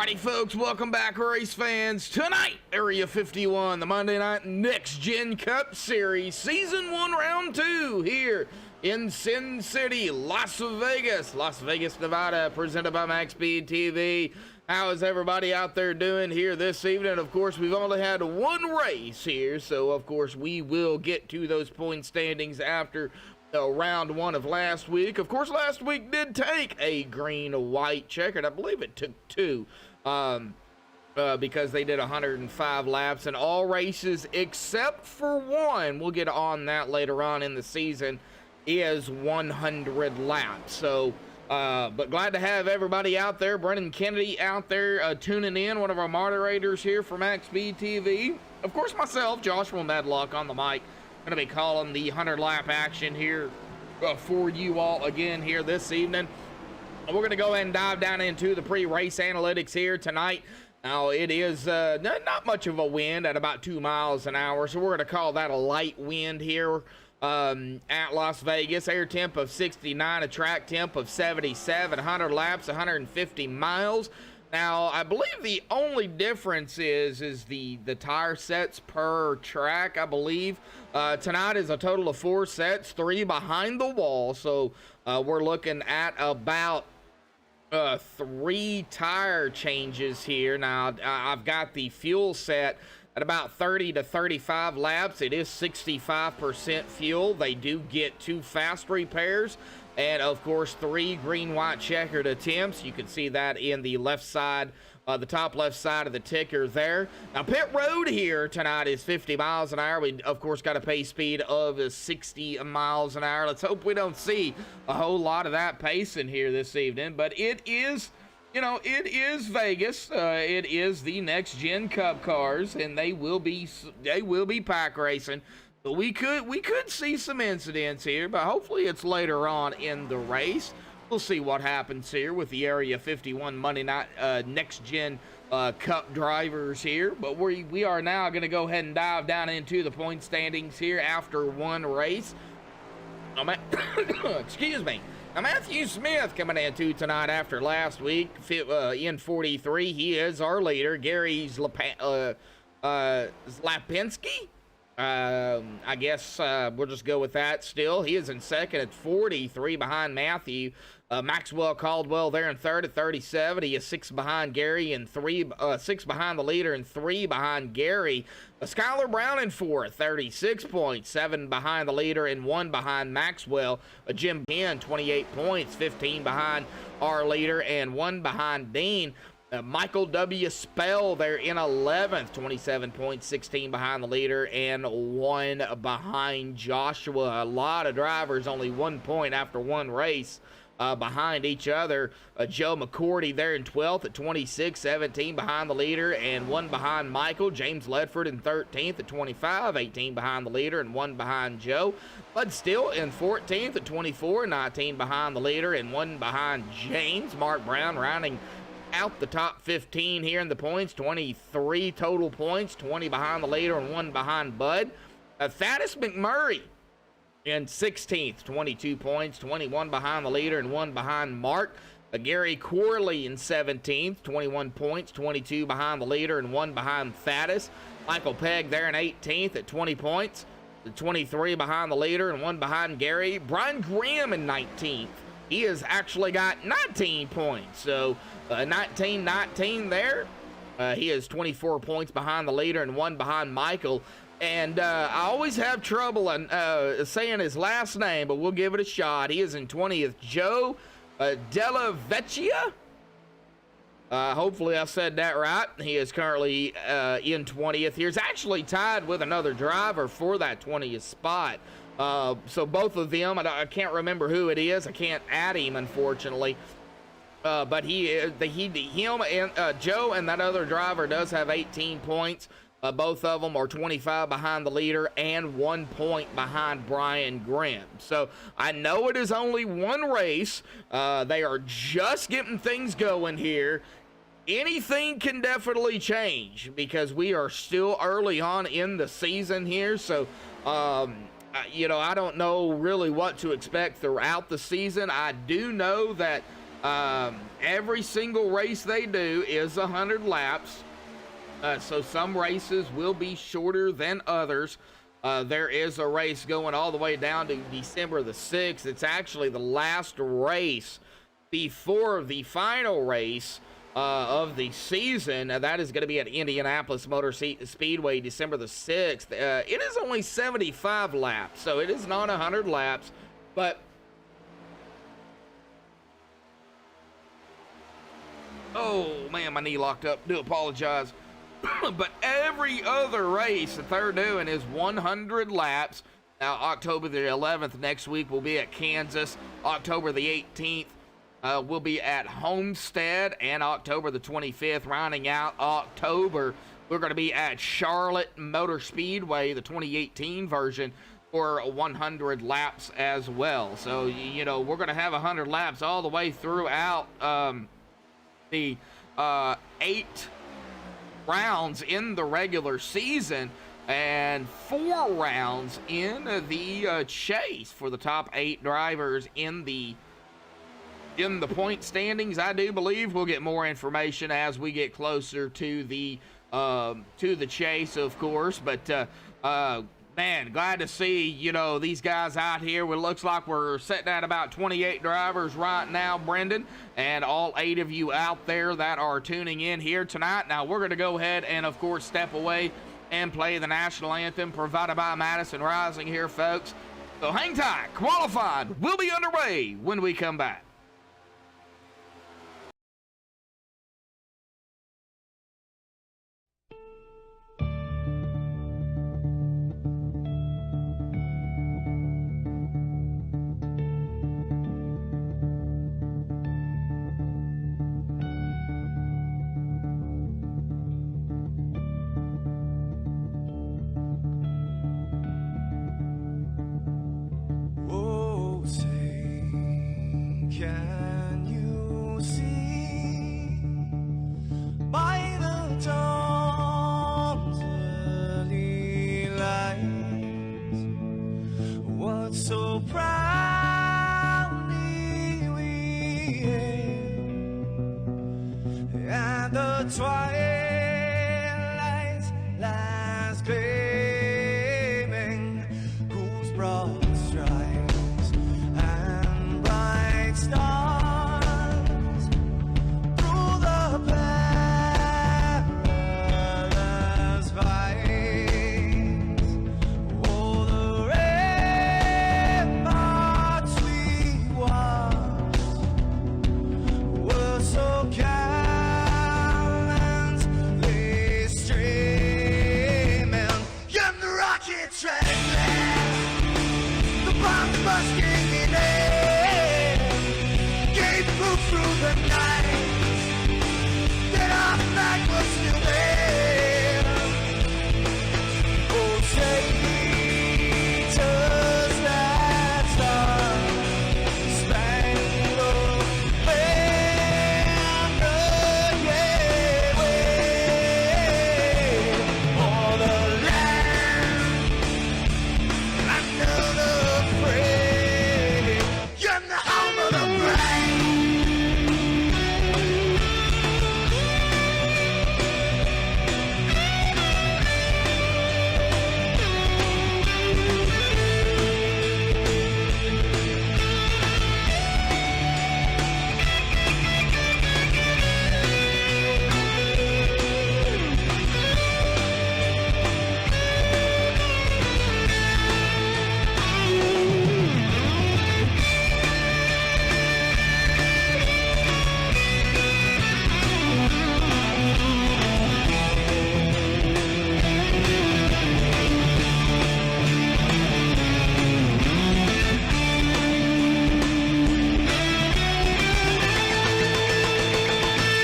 Alrighty, folks, welcome back, race fans. Tonight, Area 51, the Monday Night Next Gen Cup Series, Season 1, Round 2, here in Sin City, Las Vegas. Las Vegas, Nevada, presented by MaxSpeedTV. How is everybody out there doing here this evening? Of course, we've only had one race here, so of course we will get to those point standings after round 1 of last week. Of course, last week did take a green-white checkered. I believe it took 2 because they did 105 laps in all races except for one. We'll get on that later on in the season, is 100 laps. So but glad to have everybody out there. Brennan Kennedy out there tuning in, one of our moderators here for MaxSpeedTV. Of course, myself, Joshua Medlock, on the mic. Going to be calling the 100-lap action here for you all again here this evening. We're going to go ahead and dive down into the pre-race analytics here tonight. Now, it is not much of a wind at about 2 miles an hour, so we're going to call that a light wind here at Las Vegas. Air temp of 69, a track temp of 77, 100 laps, 150 miles. Now, I believe the only difference is the tire sets per track, I believe. Tonight is a total of 4 sets, 3 behind the wall. So we're looking at about 3 tire changes here. Now, I've got the fuel set at about 30 to 35 laps. It is 65% fuel. They do get 2 fast repairs. And, of course, 3 green-white checkered attempts. You can see that in the left side, the top left side of the ticker there. Now, pit road here tonight is 50 miles an hour. We, of course, got a pace speed of 60 miles an hour. Let's hope we don't see a whole lot of that pacing here this evening. But it is, you know, it is Vegas. It is the Next Gen Cup cars, and they will be pack racing. But we could see some incidents here, but hopefully it's later on in the race. We'll see what happens here with the Area 51 Monday Night Next Gen Cup drivers here. But we are now going to go ahead and dive down into the point standings here after one race. Excuse me. Now, Matthew Smith coming into tonight after last week in 43. He is our leader. Gary Zlapinski. I guess we'll just go with that still. He is in second at 43 behind Matthew. Maxwell Caldwell there in third at 37. He is 6 behind Gary and 6 behind the leader and 3 behind Gary. Skylar Brown in fourth, 36 points, 7 behind the leader and 1 behind Maxwell. Jim Penn, 28 points, 15 behind our leader and 1 behind Dean. Michael W. Spell there in 11th, 27 points, 16 behind the leader, and 1 behind Joshua. A lot of drivers, only 1 point after one race behind each other. Joe McCourty there in 12th at 26, 17 behind the leader, and 1 behind Michael. James Ledford in 13th at 25, 18 behind the leader, and 1 behind Joe. Bud Still in 14th at 24, 19 behind the leader, and 1 behind James. Mark Brown rounding out the top 15 here in the points, 23 total points, 20 behind the leader and 1 behind Bud. Thaddeus McMurray in 16th, 22 points, 21 behind the leader and 1 behind Mark. Gary Corley in 17th, 21 points, 22 behind the leader and 1 behind Thaddeus. Michael Pegg there in 18th at 20 points, 23 behind the leader and 1 behind Gary. Brian Graham in 19th. He has actually got 19 points, so 19-19 there. He is 24 points behind the leader and 1 behind Michael. And I always have trouble saying his last name, but we'll give it a shot. He is in 20th. Joe Della Vecchia. Hopefully I said that right. He is currently in 20th. He's actually tied with another driver for that 20th spot. So both of them, I can't remember who it is. I can't add him, unfortunately. But him and Joe and that other driver does have 18 points. Both of them are 25 behind the leader and 1 point behind Brian Grimm. So I know it is only one race. They are just getting things going here. Anything can definitely change because we are still early on in the season here. So, you know, I don't know really what to expect throughout the season. I do know that Every single race they do is 100 laps. So some races will be shorter than others. There is a race going all the way down to December the 6th. It's actually the last race before the final race of the season. That is going to be at Indianapolis Motor Speedway, December the 6th. It is only 75 laps, so it is not 100 laps, but oh man, my knee locked up. Do apologize. But every other race that they're doing is 100 laps. Now, October the 11th next week will be at Kansas. October the 18th will be at Homestead. And October the 25th, rounding out October, we're going to be at Charlotte Motor Speedway, the 2018 version, for 100 laps as well. So, you know, we're going to have 100 laps all the way throughout the 8 rounds in the regular season and 4 rounds in the chase for the top 8 drivers in the point standings. I do believe we'll get more information as we get closer to the chase, of course, but man, glad to see, you know, these guys out here. It looks like we're sitting at about 28 drivers right now, Brendan, and all 8 of you out there that are tuning in here tonight. Now, we're going to go ahead and, of course, step away and play the national anthem provided by Madison Rising here, folks. So hang tight. Qualified will be underway when we come back. Can you see by the dawn's early light what so proudly we hailed at the twilight's last gleaming, whose broad stripes and bright stars through the perilous fights, oh, the ramparts we watched were so gallantly streaming, and the rocket treadless, the bomb busting in air, gave proof through the night that our flag was still there. Oh, traitors that star-spangled banner, yeah, wave for the land under the frame, and the home of the brave.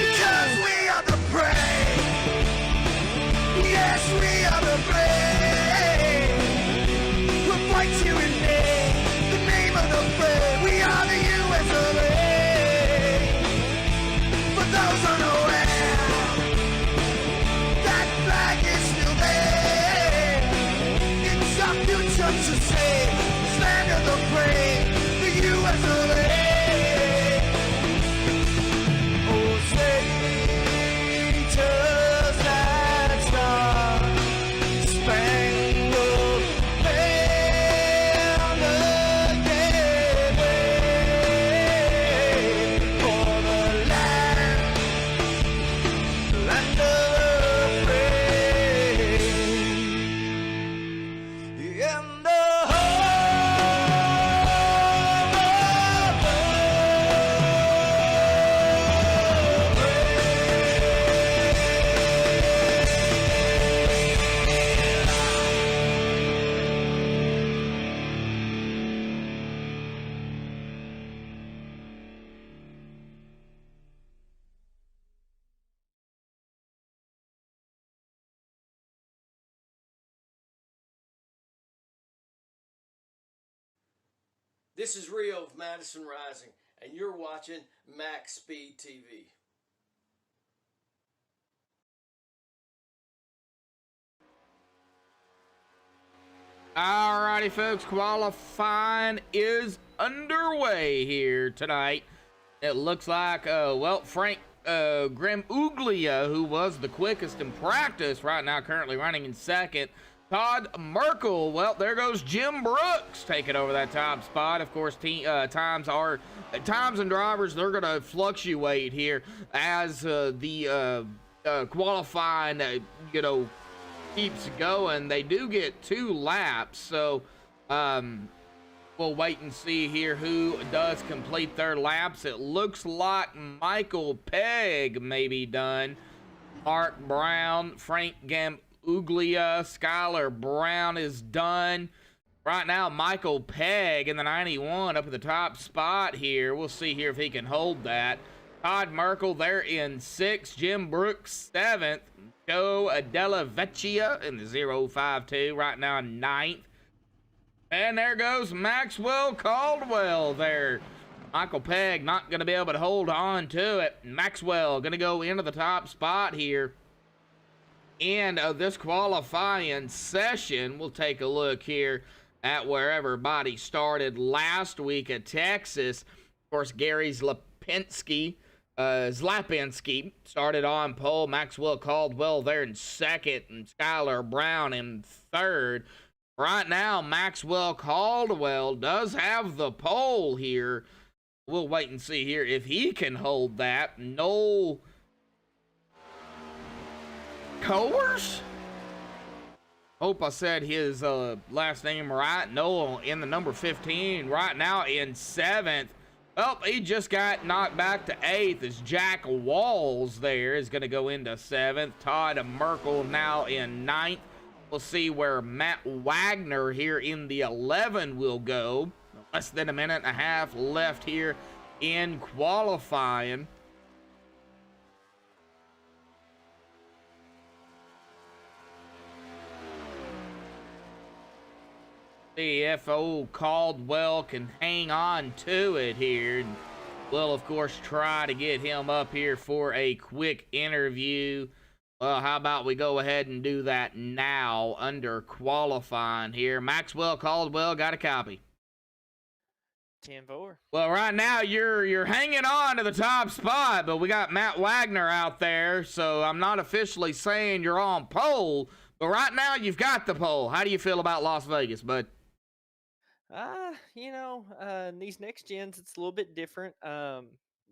Because we are the brave. Yes, we are the brave. We'll fight you in name, the name of the brave. We are the US of A. For those unaware, that flag is still there. It's our future to save, this land of the brave, the US of A. in the home of This is Rio of Madison Rising, and you're watching MaxSpeedTV. Alrighty, folks, qualifying is underway here tonight. It looks like, Frank Gramuglia, who was the quickest in practice, right now currently running in second. Todd Merkel, well, there goes Jim Brooks taking over that top spot. Of course, times and drivers, they're going to fluctuate here as the qualifying, keeps going. They do get 2 laps, so we'll wait and see here who does complete their laps. It looks like Michael Pegg may be done. Mark Brown, Frank Gramuglia, Skylar Brown is done. Right now, Michael Pegg in the 91 up at the top spot here. We'll see here if he can hold that. Todd Merkel there in 6th. Jim Brooks 7th. Joe Della Vecchia in the 052 right now in 9th. And there goes Maxwell Caldwell there. Michael Pegg not going to be able to hold on to it. Maxwell going to go into the top spot here. End of this qualifying session. We'll take a look here at where everybody started last week at Texas. Of course, Gary Zlapinski started on pole. Maxwell Caldwell there in 2nd, and Skylar Brown in 3rd. Right now, Maxwell Caldwell does have the pole here. We'll wait and see here if he can hold that. Noel Coers? Hope I said his last name right. Noel in the number 15 right now in 7th. Well, he just got knocked back to 8th as Jack Walls there is going to go into 7th. Todd Merkel now in 9th. We'll see where Matt Wagner here in the 11 will go. Less than a minute and a half left here in qualifying. See if old Caldwell can hang on to it here. We'll, of course, try to get him up here for a quick interview. Well, how about we go ahead and do that now under qualifying here. Maxwell Caldwell, got a copy. 10-4. Well, right now you're hanging on to the top spot, but we got Matt Wagner out there, so I'm not officially saying you're on pole, but right now you've got the pole. How do you feel about Las Vegas, bud? These next gens, it's a little bit different.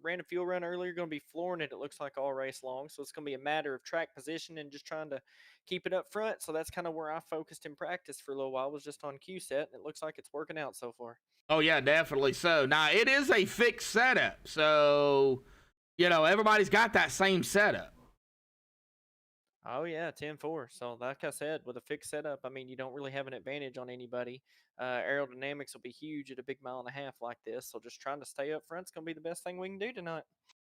Ran a fuel run earlier, going to be flooring it looks like all race long, so it's going to be a matter of track position and just trying to keep it up front. So that's kind of where I focused in practice for a little while, was just on Q set, and it looks like it's working out so far. Oh yeah, definitely so. Now it is a fixed setup, so everybody's got that same setup. Oh yeah, 10-4. So like I said, with a fixed setup, I mean, you don't really have an advantage on anybody. Aerodynamics will be huge at a big 1.5 miles like this, so just trying to stay up front is going to be the best thing we can do tonight.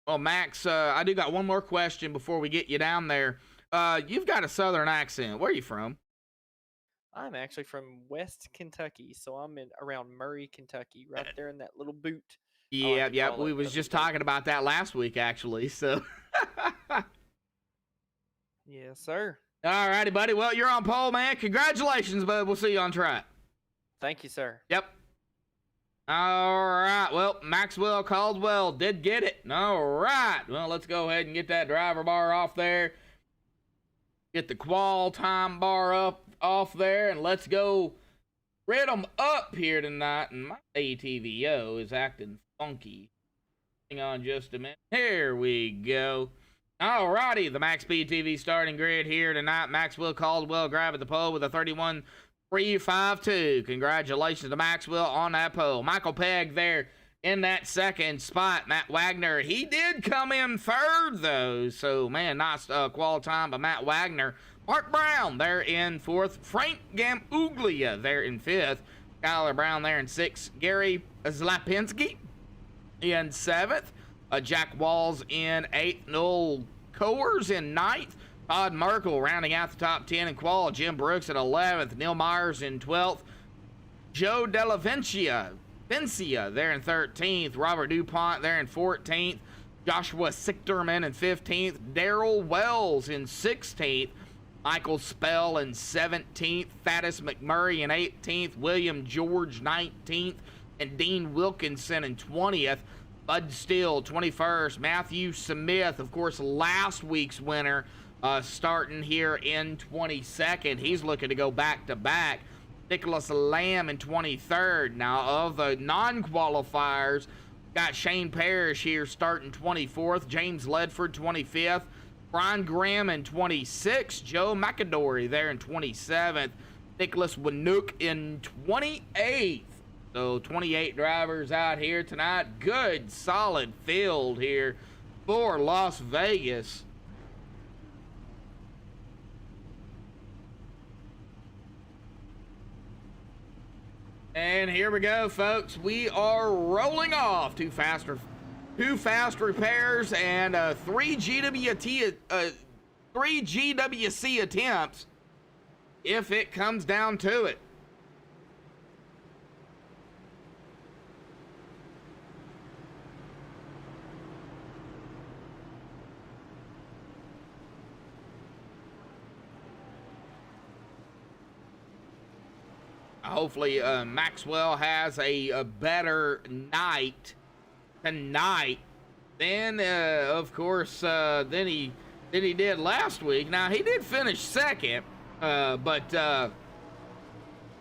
Well, Max, I do got one more question before we get you down there. You've got a southern accent. Where are you from? I'm actually from West Kentucky, so I'm around Murray, Kentucky, right there in that little boot. Yeah. We was just talking about that last week, actually. So. Yes, sir. All righty, buddy. Well, you're on pole, man. Congratulations, bud. We'll see you on track. Thank you, sir. Yep. All right. Well, Maxwell Caldwell did get it. All right. Well, let's go ahead and get that driver bar off there. Get the qual time bar off there, and let's go rid them up here tonight. And my ATVO is acting funky. Hang on just a minute. Here we go. Alrighty, the MaxSpeedTV starting grid here tonight. Maxwell Caldwell grabbing the pole with a 352. Congratulations to Maxwell on that pole. Michael Pegg there in that second spot. Matt Wagner, he did come in third, though. So, man, nice quality time by Matt Wagner. Mark Brown there in fourth. Frank Gamuglia there in fifth. Skylar Brown there in sixth. Gary Zlapinski in seventh. Jack Walls in eighth. Noel Coers in ninth. Todd Merkel rounding out the top 10 in qual. Jim Brooks at 11th. Neil Myers in 12th. Joe Delavencia there in 13th. Robert DuPont there in 14th. Joshua Sichterman in 15th. Daryl Wells in 16th. Michael Spell in 17th. Thaddeus McMurray in 18th. William George 19th. And Dean Wilkinson in 20th. Bud Steele 21st. Matthew Smith, of course, last week's winner, starting here in 22nd. He's looking to go back-to-back. Nicholas Lamb in 23rd. Now, of the non-qualifiers, got Shane Parrish here starting 24th. James Ledford 25th. Brian Graham in 26th. Joe McAdory there in 27th. Nicholas Winook in 28th. So 28 drivers out here tonight. Good, solid field here for Las Vegas. And here we go, folks. We are rolling off two fast repairs and three GWC attempts if it comes down to it. Hopefully, Maxwell has a better night tonight than, of course, than he did last week. Now, he did finish second, but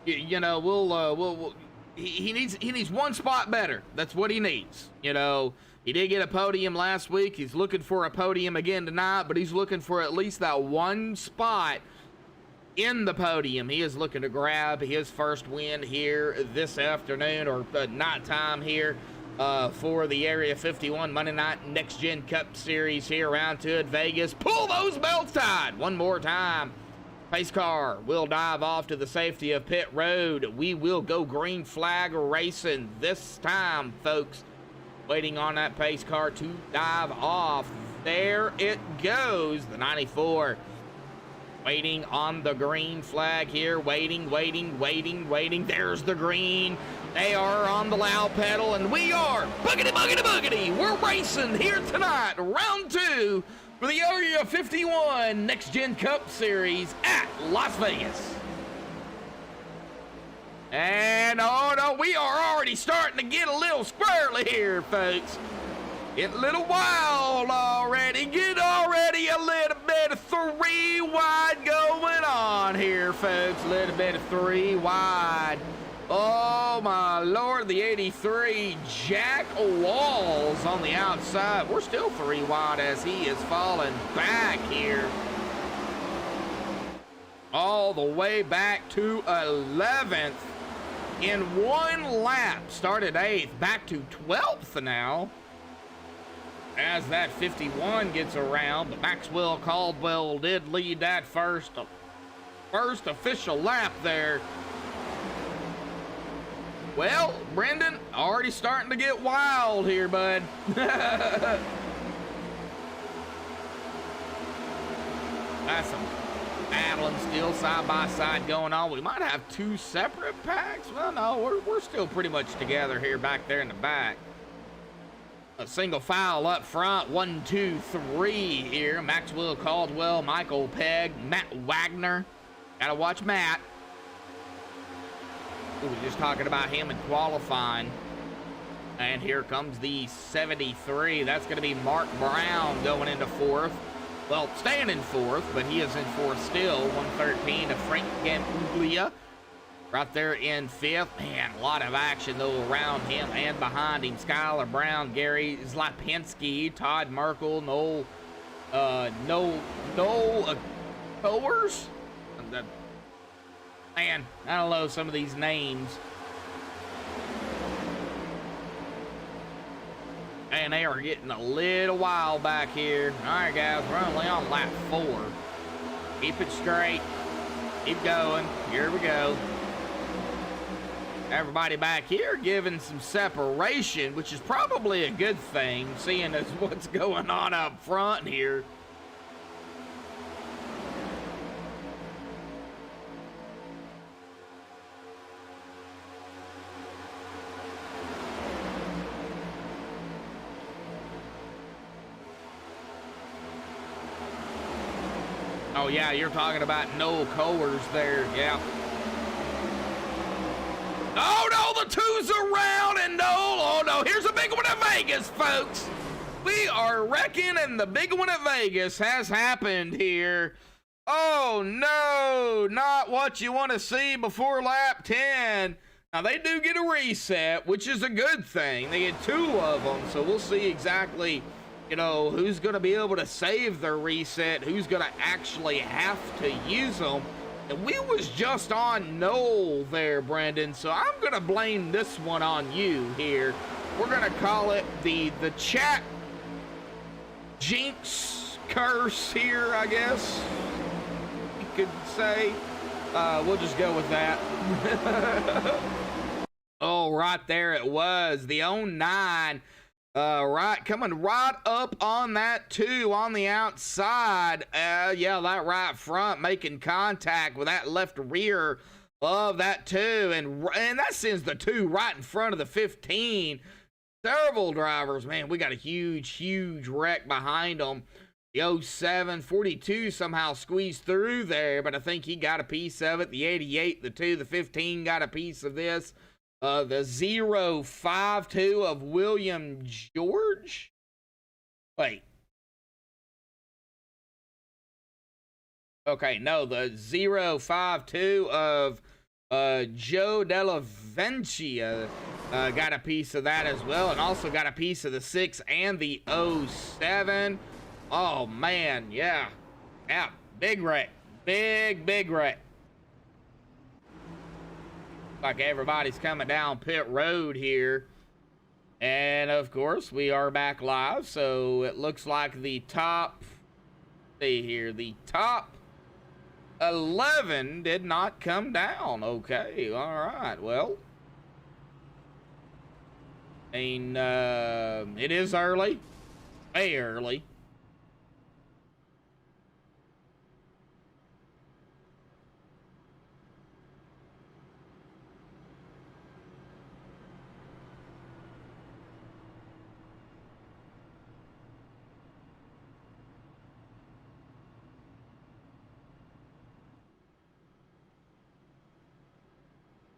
you know, he needs one spot better. That's what he needs. You know, he did get a podium last week. He's looking for a podium again tonight, but he's looking for at least that one spot in the podium. He is looking to grab his first win here this afternoon, or nighttime here, for the Area 51 Monday Night Next Gen Cup Series here round two at Vegas. Pull those belts tied one more time. Pace car will dive off to the safety of pit road. We will go green flag racing this time, folks. Waiting on that pace car to dive off. There it goes, the 94. Waiting on the green flag here. Waiting. There's the green. They are on the loud pedal, and we are boogity. We're racing here tonight, round two, for the Area 51 Next Gen Cup Series at Las Vegas. And, oh no, we are already starting to get a little squirrely here, folks. Get a little wild already. Get already a little bit of three wide going on here, folks. A little bit of three wide. Oh, my Lord, the 83, Jack Walls on the outside. We're still three wide as he is falling back here. All the way back to 11th in one lap. Started 8th, back to 12th now, as that 51 gets around. But Maxwell Caldwell did lead that first official lap there. Well, Brendan, already starting to get wild here, bud. That's some battling still side by side going on. We might have two separate packs. Well, no, we're still pretty much together here back there in the back. A single file up front, 1, 2, 3 here. Maxwell Caldwell, Michael Pegg, Matt Wagner. Gotta watch Matt. We were just talking about him in qualifying. And here comes the 73. That's going to be Mark Brown going into fourth. Well, staying in fourth, but he is in fourth still. 113 to Frank Gamuglia. Right there in fifth. Man, a lot of action, though, around him and behind him. Skylar Brown, Gary Zlapinski, Todd Merkel, Noel Coers. Man, I don't know some of these names. And they are getting a little wild back here. All right, guys, we're only on lap 4. Keep it straight. Keep going. Here we go. Everybody back here giving some separation, which is probably a good thing, seeing as what's going on up front here. Oh, yeah, you're talking about Noel Coers there. Yeah. Oh, no, the two's around, and Noel. Oh, no, here's a big one at Vegas, folks. We are wrecking, and the big one at Vegas has happened here. Oh, no, not what you want to see before lap 10. Now, they do get a reset, which is a good thing. They get 2 of them, so we'll see exactly, you know, who's going to be able to save their reset, who's going to actually have to use them. And we was just on Noel there, Brendan, so I'm going to blame this one on you here. We're going to call it the chat jinx curse here, I guess you could say. We'll just go with that. Oh, right there it was. The 09. Right, coming right up on that 2 on the outside. Yeah, that right front making contact with that left rear of that 2. And that sends the 2 right in front of the 15. Several drivers, man, we got a huge wreck behind them. The 07, 42 somehow squeezed through there, but I think he got a piece of it. The 88, the 2, the 15 got a piece of this. The 052 of William George. Wait. Okay, no, the 052 of Joe Della Vencia got a piece of that as well, and also got a piece of the 6 and the 07. Oh, man, yeah. Yeah, big wreck. Big wreck. Like everybody's coming down pit road here. And, of course, we are back live, so it looks like the top, see here, the top 11 did not come down. Okay, all right, well. I mean, it is early, way early.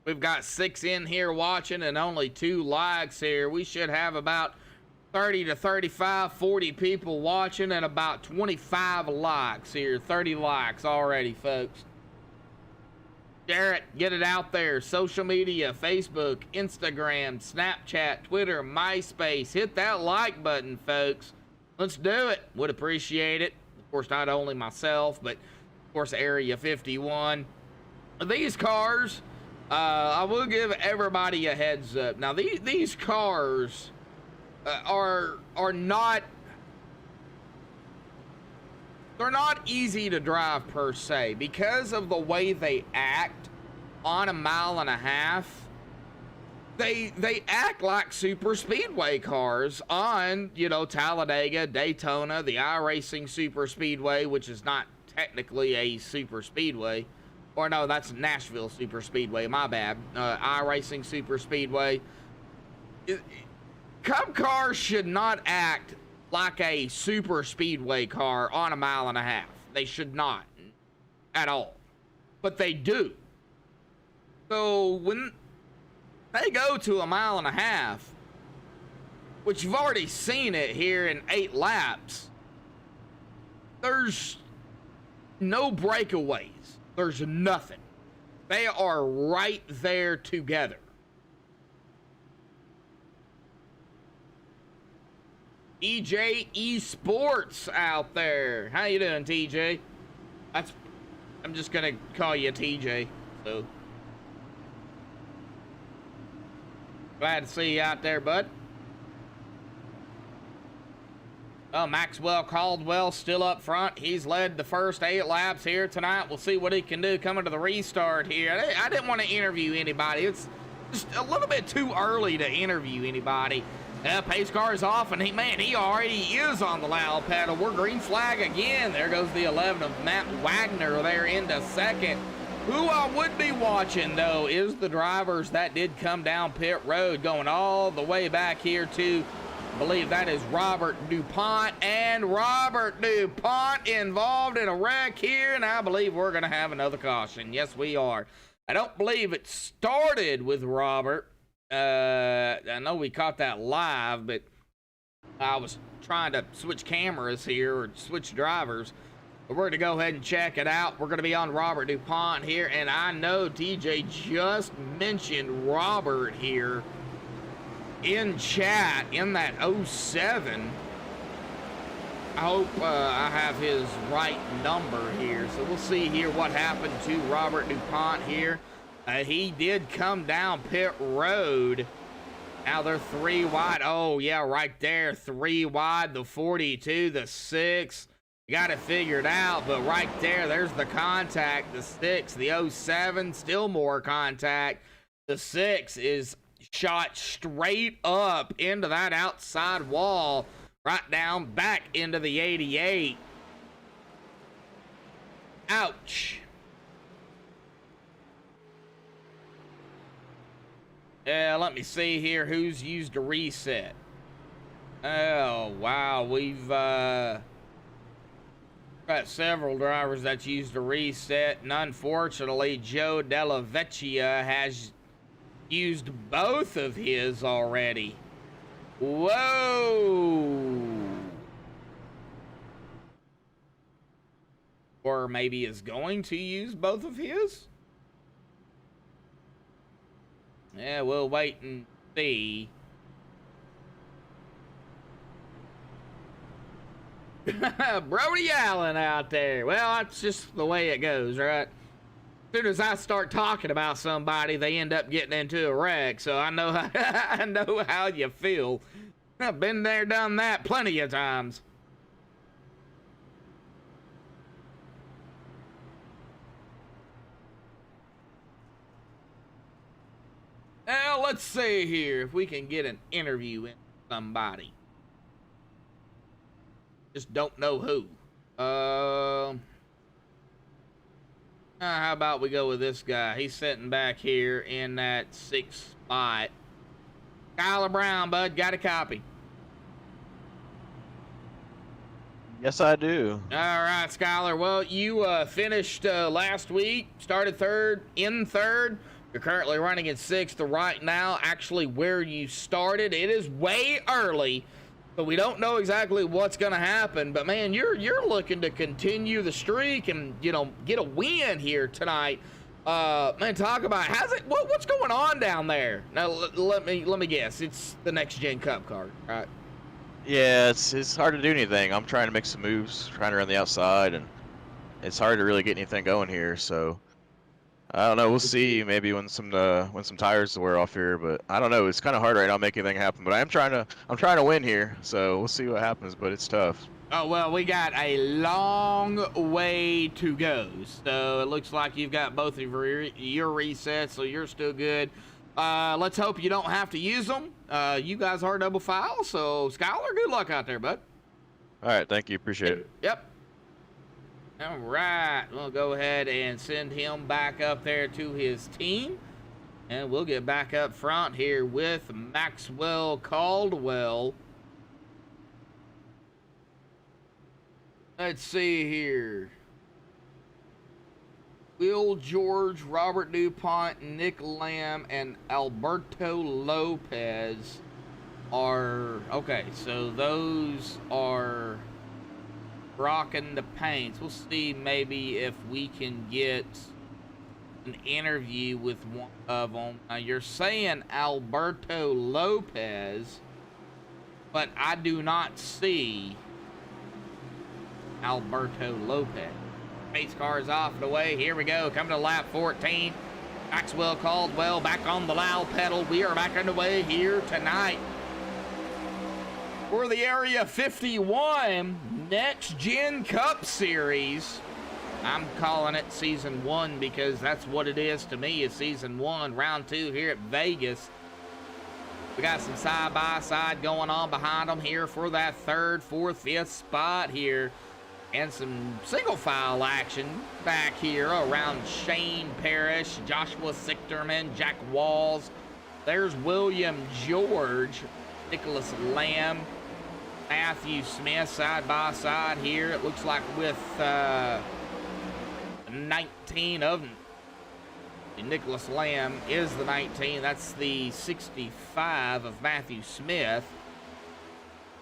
We've got 6 in here watching and only 2 likes here. We should have about 30 to 35, 40 people watching and about 25 likes here. 30 likes already, folks. Share it, get it out there. Social media, Facebook, Instagram, Snapchat, Twitter, MySpace. Hit that like button, folks. Let's do it. Would appreciate it. Of course, not only myself, but of course, Area 51. These cars, I will give everybody a heads up. Now, these cars are not, they're not easy to drive per se because of the way they act on a mile and a half. They act like super speedway cars on, you know, Talladega, Daytona, the iRacing super speedway, which is not technically a super speedway. Or no, that's Nashville Super Speedway, my bad. iRacing Super Speedway. Cup cars should not act like a super speedway car on a mile and a half. They should not at all. But they do. So when they go to a mile and a half, which you've already seen it here in 8 laps, there's no breakaways. There's nothing. They are right there together. TJ Esports out there. How you doing, TJ? I'm just gonna call you TJ. So glad to see you out there, bud. Oh, Maxwell Caldwell still up front. He's led the first 8 laps here tonight. We'll see what he can do coming to the restart here. I didn't want to interview anybody. It's just a little bit too early to interview anybody. Pace car is off, and he already is on the loud pedal. We're green flag again. There goes the 11 of Matt Wagner there into second. Who I would be watching, though, is the drivers that did come down pit road, going all the way back here to, I believe that is Robert DuPont, and Robert DuPont involved in a wreck here, and I believe we're going to have another caution. Yes, we are. I don't believe it started with Robert. I know we caught that live, but I was trying to switch cameras here, or switch drivers. But we're going to go ahead and check it out. We're going to be on Robert DuPont here, and I know TJ just mentioned Robert here in chat in that 07. I hope I have his right number here. So we'll see here what happened to Robert DuPont here. He did come down pit road. Now they're 3 wide. Oh, yeah, right there. 3 wide, the 42, the 6. You got it figured out, but right there, there's the contact. The 6, the 07, still more contact. The 6 is shot straight up into that outside wall, right down back into the 88. Ouch. Yeah, let me see here who's used a reset. Oh, wow. We've got several drivers that used a reset, and unfortunately, Joe Della Vecchia has used both of his already. Whoa. Or maybe is going to use both of his? Yeah, we'll wait and see. Brody Allen out there. Well, that's just the way it goes, right? As soon as I start talking about somebody, they end up getting into a wreck. So I know I know how you feel. I've been there, done that plenty of times. Well, let's see here if we can get an interview in somebody. Just don't know who. How about we go with this guy? He's sitting back here in that 6th spot. Skylar Brown, bud, got a copy. Yes, I do. All right, Skylar. Well, you finished last week, started in third. You're currently running in 6th right now, actually where you started. It is way early, so we don't know exactly what's going to happen. But, man, you're looking to continue the streak and, you know, get a win here tonight. Man, talk about what's going on down there? Now, let me guess. It's the Next Gen Cup card, right? Yeah, it's hard to do anything. I'm trying to make some moves, trying to run the outside, and it's hard to really get anything going here. So I don't know. We'll see. Maybe when some tires wear off here, but I don't know. It's kind of hard right now to make anything happen. But I'm trying to win here. So we'll see what happens. But it's tough. Oh, well, we got a long way to go. So it looks like you've got both of your resets, so you're still good. Let's hope you don't have to use them. You guys are double file, so Skylar, good luck out there, bud. All right, thank you. Appreciate it. Yep. All right, we'll go ahead and send him back up there to his team. And we'll get back up front here with Maxwell Caldwell. Let's see here. Will George, Robert DuPont, Nick Lamb, and Alberto Lopez are... Okay, so those are rocking the paints. We'll see maybe if we can get an interview with one of them. Now, you're saying Alberto Lopez, but I do not see Alberto Lopez. Pace car is off and away. Here we go. Coming to lap 14. Maxwell Caldwell back on the loud pedal. We are back underway here tonight for the Area 51 Next Gen Cup Series. I'm calling it Season 1 because that's what it is to me, is Season 1, Round 2 here at Vegas. We got some side-by-side going on behind them here for that 3rd, 4th, 5th spot here. And some single-file action back here around Shane Parrish, Joshua Sichterman, Jack Walls. There's William George, Nicholas Lamb, Matthew Smith side-by-side here. It looks like with 19 of them. Nicholas Lamb is the 19. That's the 65 of Matthew Smith.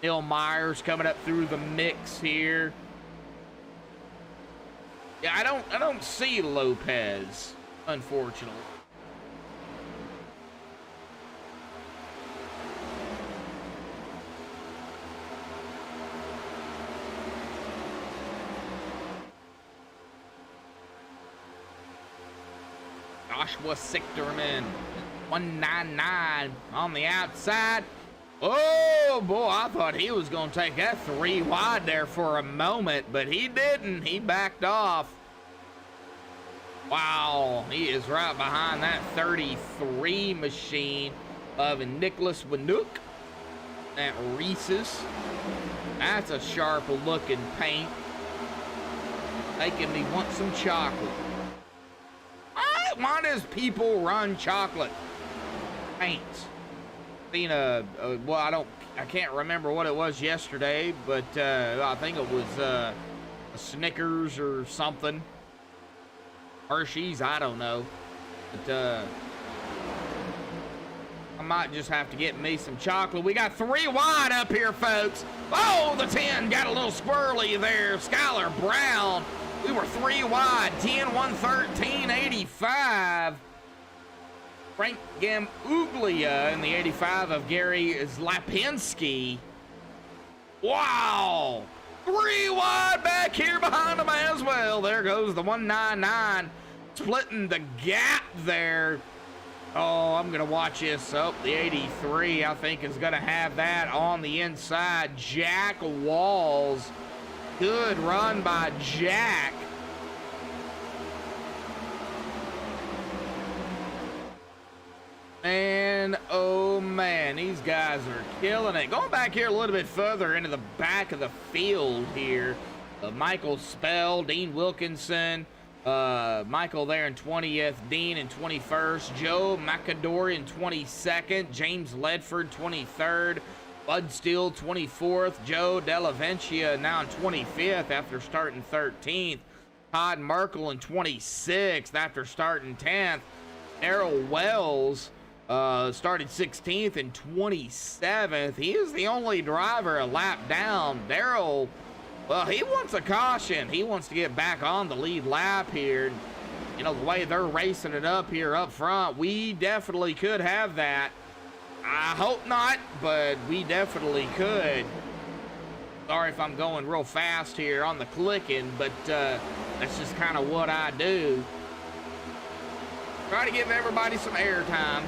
Neil Myers coming up through the mix here. Yeah, I don't see Lopez, unfortunately. Joshua Sichterman, 199 on the outside. Oh boy, I thought he was going to take that 3 wide there for a moment, but he didn't. He backed off. Wow, he is right behind that 33 machine of Nicholas Winook at Reese's. That's a sharp looking paint, making me want some chocolate. Why does people run chocolate paints? Seen well, I can't remember what it was yesterday, but I think it was a Snickers or something. Hershey's, I don't know. But I might just have to get me some chocolate. We got 3 wide up here, folks. Oh, the 10 got a little squirrely there. Skylar Brown. We were 3 wide, 10, 113, 85. Frank Gamuglia in the 85 of Gary Zlapinski. Wow! 3 wide back here behind him as well. There goes the 199, splitting the gap there. Oh, I'm going to watch this. Oh, the 83, I think, is going to have that on the inside. Jack Walls. Good run by Jack. And oh man, these guys are killing it. Going back here a little bit further into the back of the field here. Michael Spell, Dean Wilkinson, Michael there in 20th, Dean in 21st, Joe McAdory in 22nd, James Ledford 23rd, Bud Steele 24th, Joe Delaventia now in 25th after starting 13th, Todd Merkel in 26th after starting 10th, Errol Wells started 16th and 27th. He is the only driver a lap down. Darrell, well, he wants a caution. He wants to get back on the lead lap here. You know, the way they're racing it up here up front, we definitely could have that. I hope not, but we definitely could. Sorry if I'm going real fast here on the clicking, but that's just kind of what I do. Try to give everybody some airtime.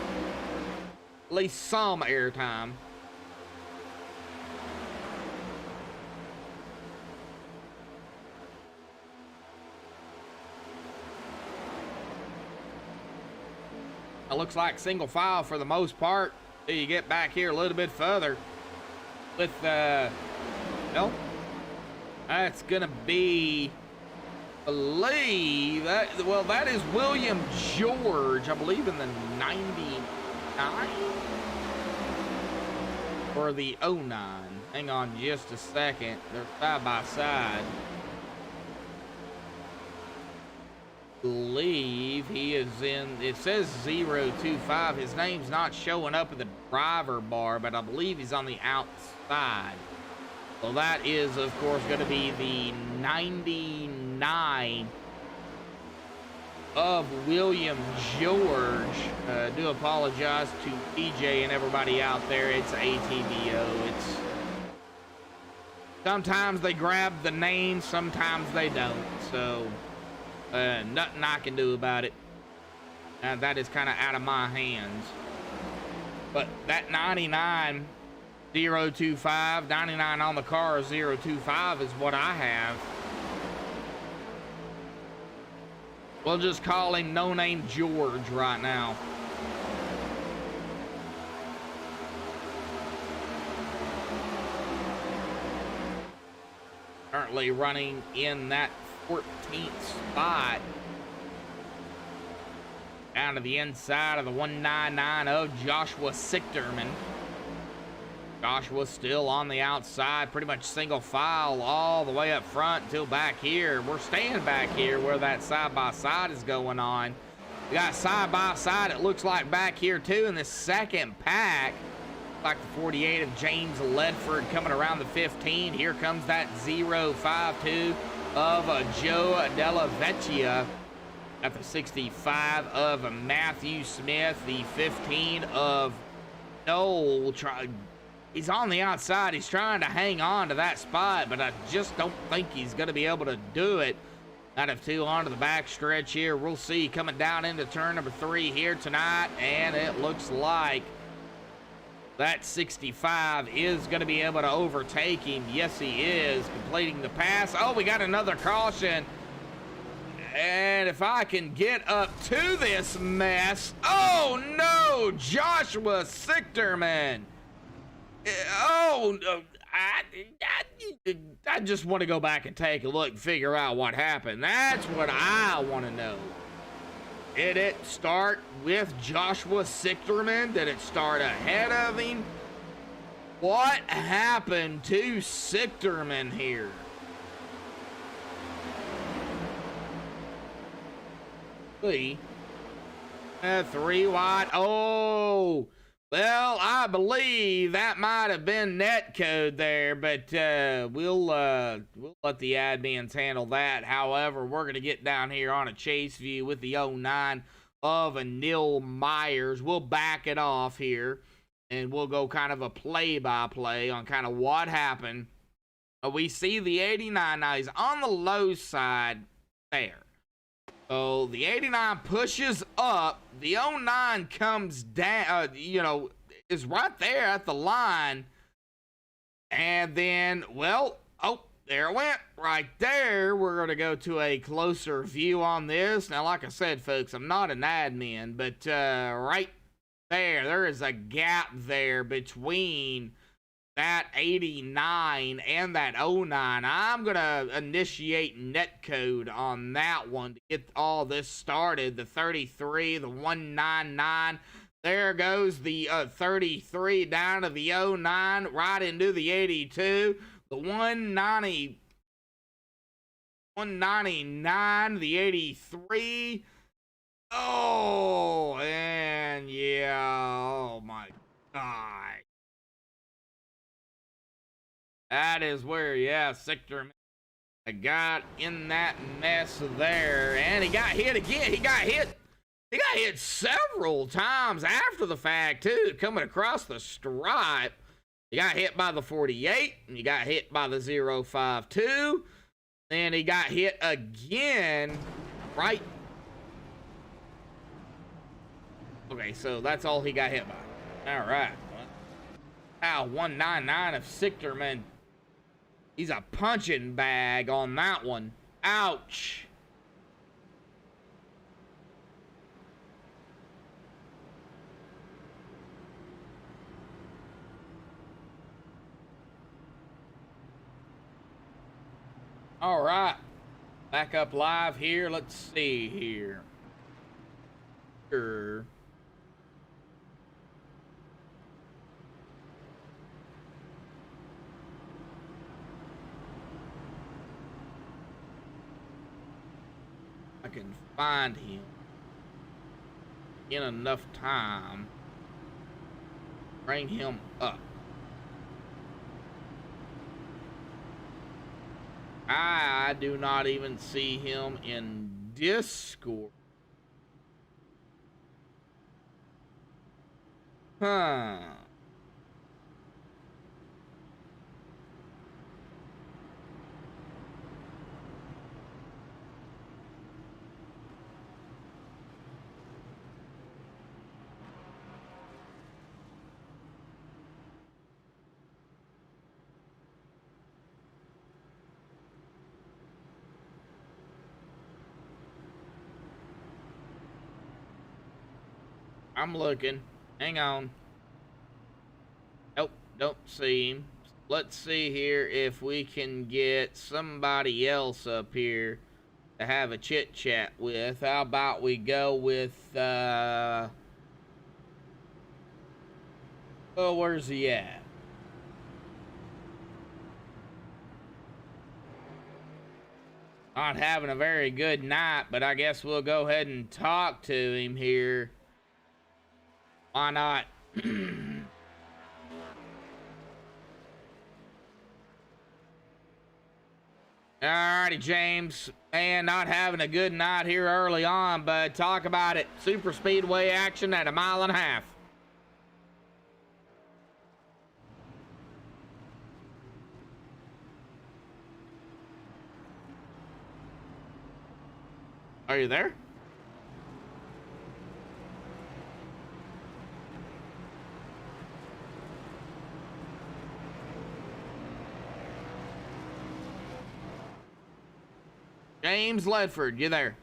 At least some airtime. It looks like single file for the most part. Till you get back here a little bit further with no, that's gonna be, believe that, well, that is William George, I believe, in the 99 or the 09. Hang on just a second. They're side by side. Believe he is in, it says 025. His name's not showing up in the driver bar, but I believe he's on the outside. So that is, of course, going to be the 99 of William George. Do apologize to DJ and everybody out there. It's ATVO. It's sometimes they grab the name, sometimes they don't. So nothing I can do about it. And that is kind of out of my hands. But that 99 025, 99 on the car 025 is what I have. We'll just call him No Name George right now. Currently running in that 14th spot. Down to the inside of the 199 of Joshua Sichterman. Joshua still on the outside, pretty much single file all the way up front until back here. We're staying back here where that side-by-side is going on. We got side-by-side, it looks like back here too in the second pack. Like the 48 of James Ledford coming around the 15. Here comes that 052 of Joe Della Vecchia. At the 65 of Matthew Smith, the 15 of Noel. He's on the outside. He's trying to hang on to that spot, but I just don't think he's going to be able to do it. Out of two onto the back stretch here. We'll see coming down into turn number 3 here tonight, and it looks like that 65 is going to be able to overtake him. Yes, he is, completing the pass. Oh, we got another caution. And if I can get up to this mess. Oh, no, Joshua Sichterman. Oh, I just want to go back and take a look and figure out what happened. That's what I want to know. Did it start with Joshua Sichterman? Did it start ahead of him? What happened to Sichterman here? 3 wide. Oh, well, I believe that might have been net code there, but we'll let the admins handle that. However, we're gonna get down here on a chase view with the 09 of Anil Myers. We'll back it off here, and we'll go kind of a play-by-play on kind of what happened. We see the 89 now. He's on the low side there. So the 89 pushes up. The 09 comes down, is right there at the line. And then, well, oh, there it went. Right there. We're going to go to a closer view on this. Now, like I said, folks, I'm not an admin, but right there is a gap there between that 89 and that 09. I'm going to initiate netcode on that one to get all this started. The 33, the 199. There goes the 33 down to the 09, right into the 82. The 199, the 83. Oh, and yeah, oh my God. That is where, yeah, Sichterman got in that mess there, and he got hit again. He got hit several times after the fact, too, coming across the stripe. He got hit by the 48, and he got hit by the 052. Then he got hit again, right? Okay, so that's all he got hit by. All right. Wow, 199 of Sichterman. He's a punching bag on that one. Ouch. All right. Back up live here. Let's see here. Sure. I can find him in enough time. Bring him up. I do not even see him in Discord. Huh. I'm looking. Hang on. Nope, don't see him. Let's see here if we can get somebody else up here to have a chit chat with. How about we go with oh, where's he at? Not having a very good night, but I guess we'll go ahead and talk to him here. Why not? Alrighty, James. Man, not having a good night here early on, but talk about it. Super speedway action at 1.5 miles. Are you there? James Ledford, you there?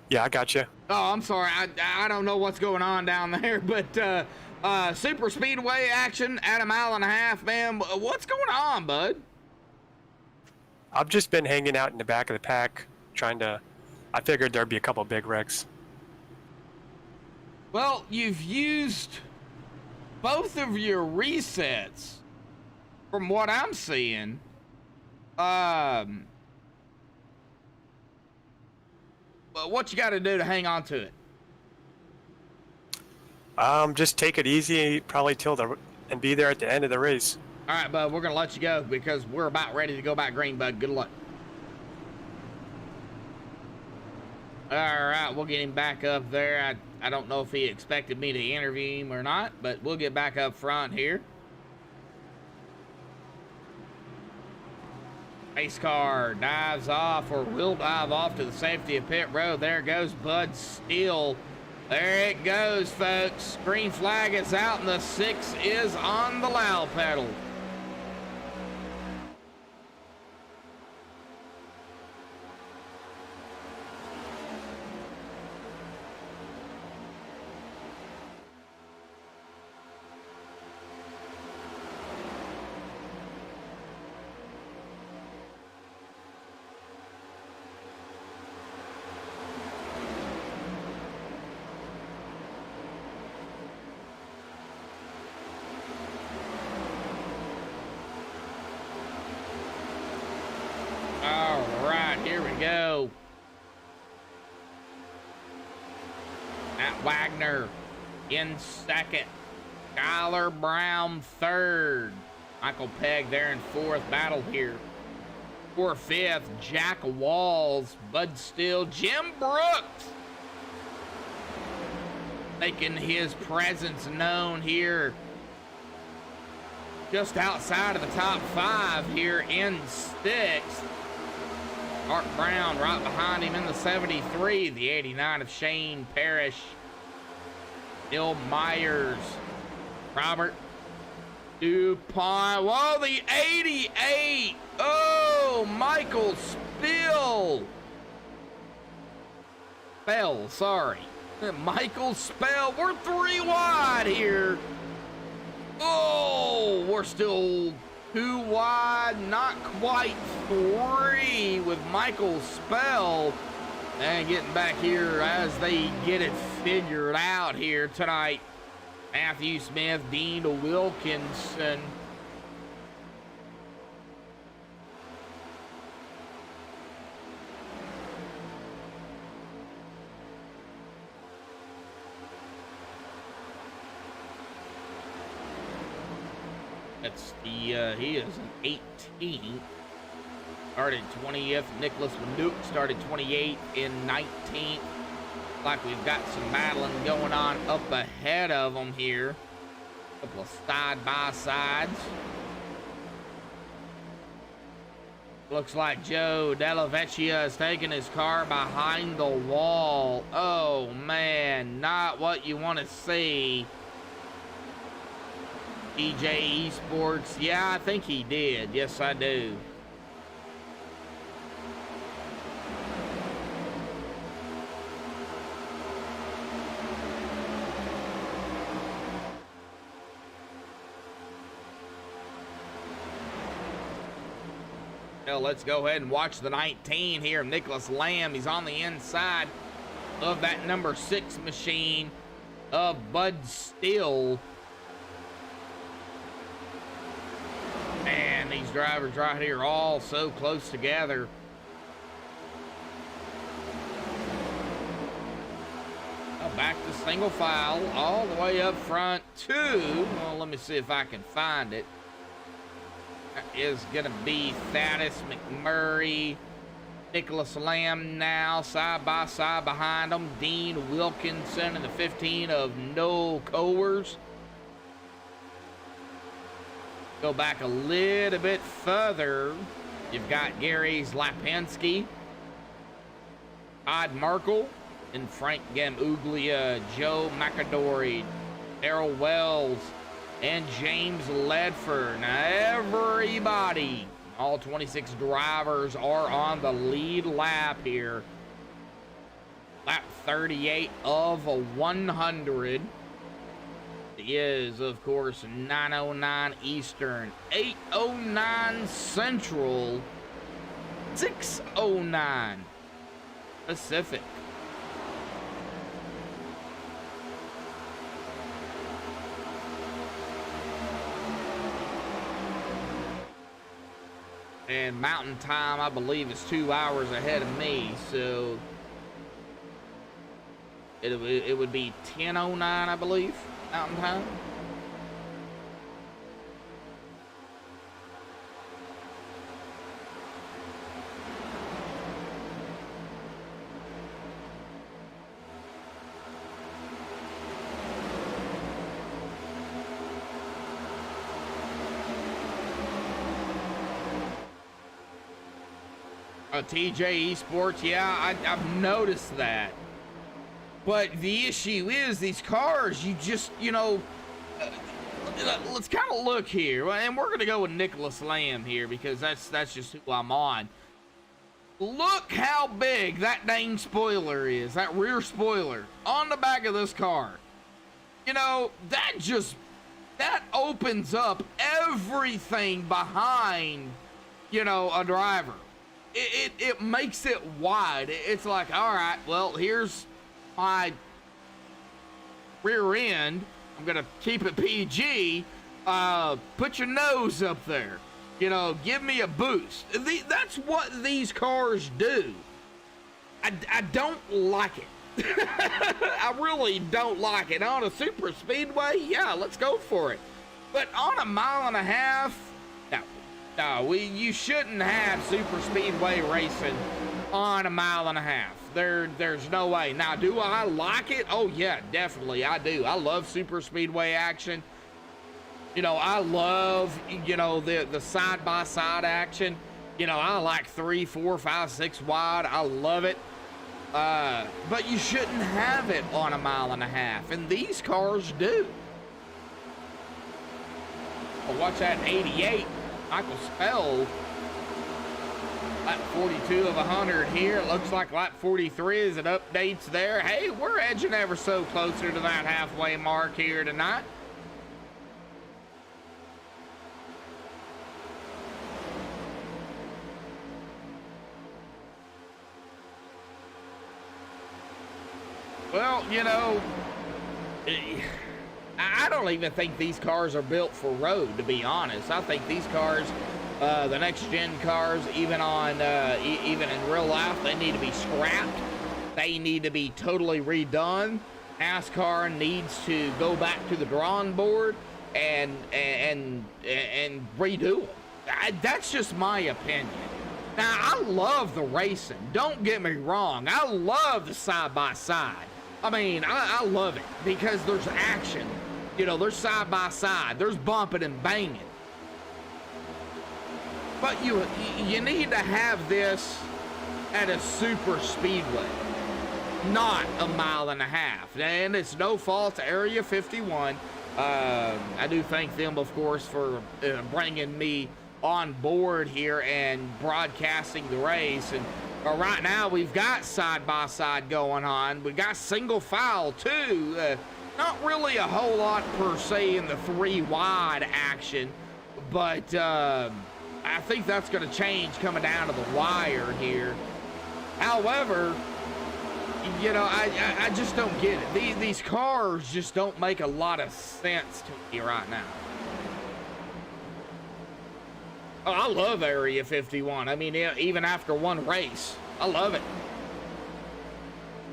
Yeah, I got you. Oh, I'm sorry. I don't know what's going on down there, but super speedway action at 1.5 miles, man. What's going on, bud? I've just been hanging out in the back of the pack, I figured there'd be a couple big wrecks. Well, you've used both of your resets, from what I'm seeing. But what you got to do to hang on to it? Just take it easy, probably and be there at the end of the race. All right, bud, we're going to let you go because we're about ready to go back green, bud. Good luck. All right, we'll get him back up there. I don't know if he expected me to interview him or not, but we'll get back up front here. Race car dives off, or will dive off to the safety of pit road. There goes Bud Steele. There it goes, folks. Green flag is out, and the 6 is on the loud pedal. All right, here we go. Matt Wagner in second. Skylar Brown third. Michael Pegg there in fourth. Battle here for fifth. Jack Walls, Bud Steele, Jim Brooks making his presence known here just outside of the top 5 here in sixth. Art Brown right behind him in the 73. The 89 of Shane Parrish. Bill Myers. Robert DuPont. Whoa, the 88. Oh, Michael Spell, sorry. Michael Spell. We're 3 wide here. Oh, we're still 2 wide, not quite 3 with Michael Spell. And getting back here as they get it figured out here tonight. Matthew Smith, Dean Wilkinson. That's the, he is an 18th. Started 20th. Nicholas Manuke started 28th in 19th. Like we've got some battling going on up ahead of them here. A couple of side-by-sides. Looks like Joe Della Vecchia is taking his car behind the wall. Oh, man, not what you want to see. DJ Esports. Yeah, I think he did. Yes, I do. Well, let's go ahead and watch the 19 here. Nicholas Lamb, he's on the inside of that number 6 machine of Bud Still. Man, these drivers right here all so close together. Back to single file, all the way up front to, well, let me see if I can find it. That is gonna be Thaddeus McMurray, Nicholas Lamb now, side by side behind them. Dean Wilkinson in the 15 of Noel Coers. Go back a little bit further. You've got Gary Zlapinski, Todd Merkel, and Frank Gamuglia, Joe McAdory, Darrell Wells, and James Ledford. Now everybody, all 26 drivers are on the lead lap here. Lap 38 of 100 is, of course, 9:09 Eastern, 8:09 Central, 6:09 Pacific. And Mountain Time, I believe, is 2 hours ahead of me, so it would be 10:09, I believe, Mountain Time. TJ Esports, yeah, I've noticed that. But the issue is these cars, you just, you know, let's kind of look here. And we're going to go with Nicholas Lamb here because that's just who I'm on. Look how big that dang spoiler is, that rear spoiler on the back of this car. You know, that opens up everything behind, you know, a driver. It makes it wide. It's like, all right, well, here's my rear end. I'm gonna keep it PG. Put your nose up there. You know, give me a boost. That's what these cars do. I don't like it. I really don't like it. On a super speedway, yeah, let's go for it. But on a 1.5 miles, no, you shouldn't have super speedway racing on a 1.5 miles. There's no way. Now, do I like it? Oh yeah, definitely I do. I love super speedway action. You know, I love, you know, the side-by-side action. You know, I like 3, 4, 5, 6 wide. I love it. But you shouldn't have it on a 1.5 miles, and these cars do. Well, watch that 88. Michael Spell, lap 42 of 100 here. It looks like lap 43 as it updates there. Hey, we're edging ever so closer to that halfway mark here tonight. Well, you know, I don't even think these cars are built for road, to be honest. I think these cars, the next gen cars, even on even in real life, they need to be scrapped. They need to be totally redone. NASCAR needs to go back to the drawing board and redo them. That's just my opinion. Now, I love the racing. Don't get me wrong. I love the side-by-side. I mean, I love it because there's action. You know, there's side-by-side. There's bumping and banging. But you need to have this at a super speedway, not a 1.5 miles. And it's no fault to Area 51. I do thank them, of course, for bringing me on board here and broadcasting the race. And right now we've got side-by-side going on. We got single file too. Not really a whole lot per se in the 3 wide action, but I think that's going to change coming down to the wire here. However, you know, I just don't get it. These cars just don't make a lot of sense to me right now. Oh, I love Area 51. I mean, even after one race, I love it.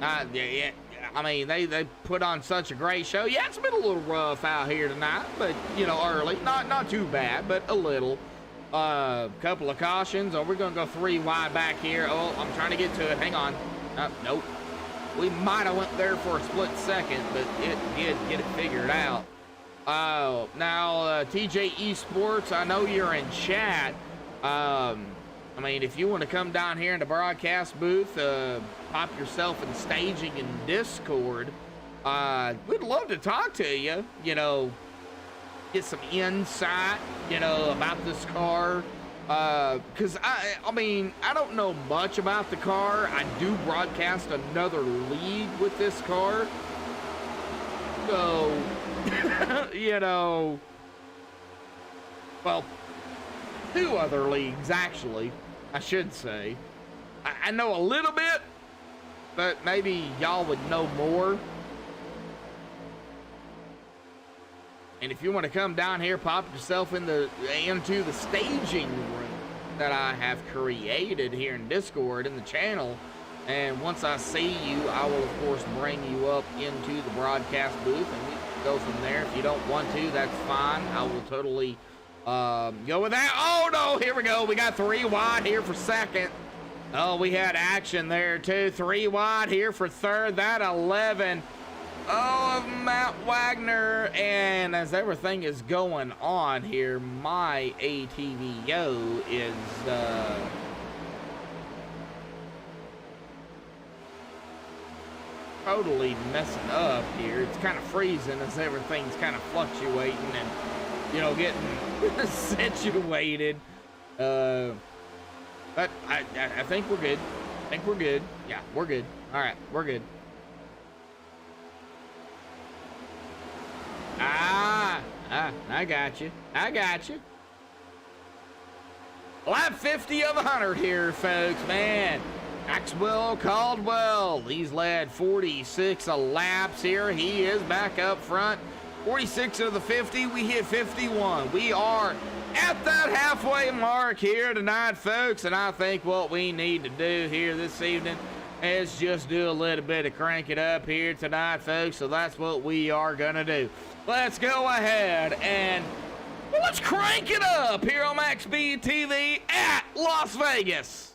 Yeah, I mean, they put on such a great show. Yeah, it's been a little rough out here tonight, but, you know, early. Not too bad, but a little. Couple of cautions. Oh, we're going to go 3 wide back here. Oh, I'm trying to get to it. Hang on. Nope. We might have went there for a split second, but it did get it figured out. Now, TJ Esports, I know you're in chat. I mean, if you want to come down here in the broadcast booth, pop yourself in staging in Discord, we'd love to talk to you, you know, get some insight, you know, about this car. Because, I mean, I don't know much about the car. I do broadcast another league with this car. So, you know, well, 2 other leagues, actually, I should say. I know a little bit, but maybe y'all would know more. And if you want to come down here, pop yourself into the staging room that I have created here in Discord in the channel. And once I see you, I will, of course, bring you up into the broadcast booth, and we can go from there. If you don't want to, that's fine. I will totally go with that. Oh, no, here we go. We got 3 wide here for second. Oh, we had action there, too. 3 wide here for third. That 11. Oh, of Matt Wagner. And as everything is going on here, my ATVO is totally messing up here. It's kind of freezing as everything's kind of fluctuating and, you know, getting situated. But I think we're good. I think we're good. Yeah, we're good. All right, we're good. I got you. I got you. Lap 50 of 100 here, folks. Man, Maxwell Caldwell. He's led 46 laps here. He is back up front. 46 of the 50. We hit 51. We are at that halfway mark here tonight, folks. And I think what we need to do here this evening is just do a little bit of crank it up here tonight, folks. So that's what we are going to do. Let's go ahead and let's crank it up here on MaxSpeedTV at Las Vegas.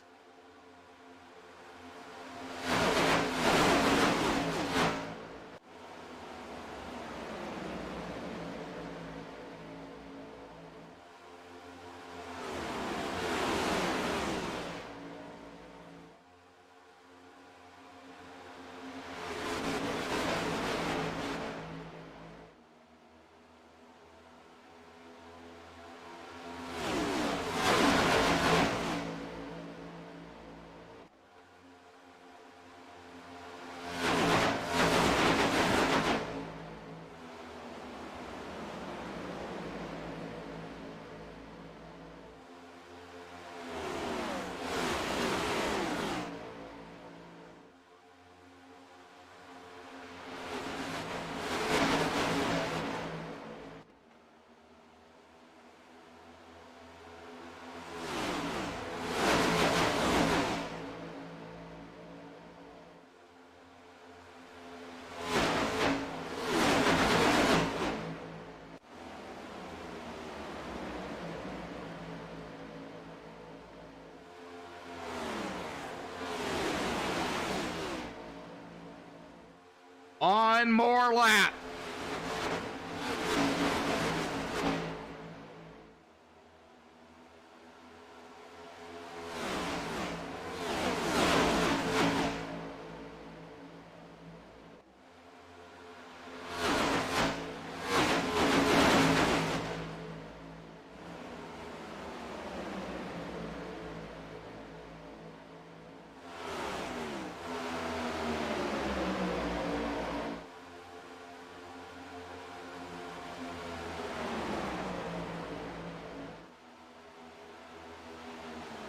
One more lap.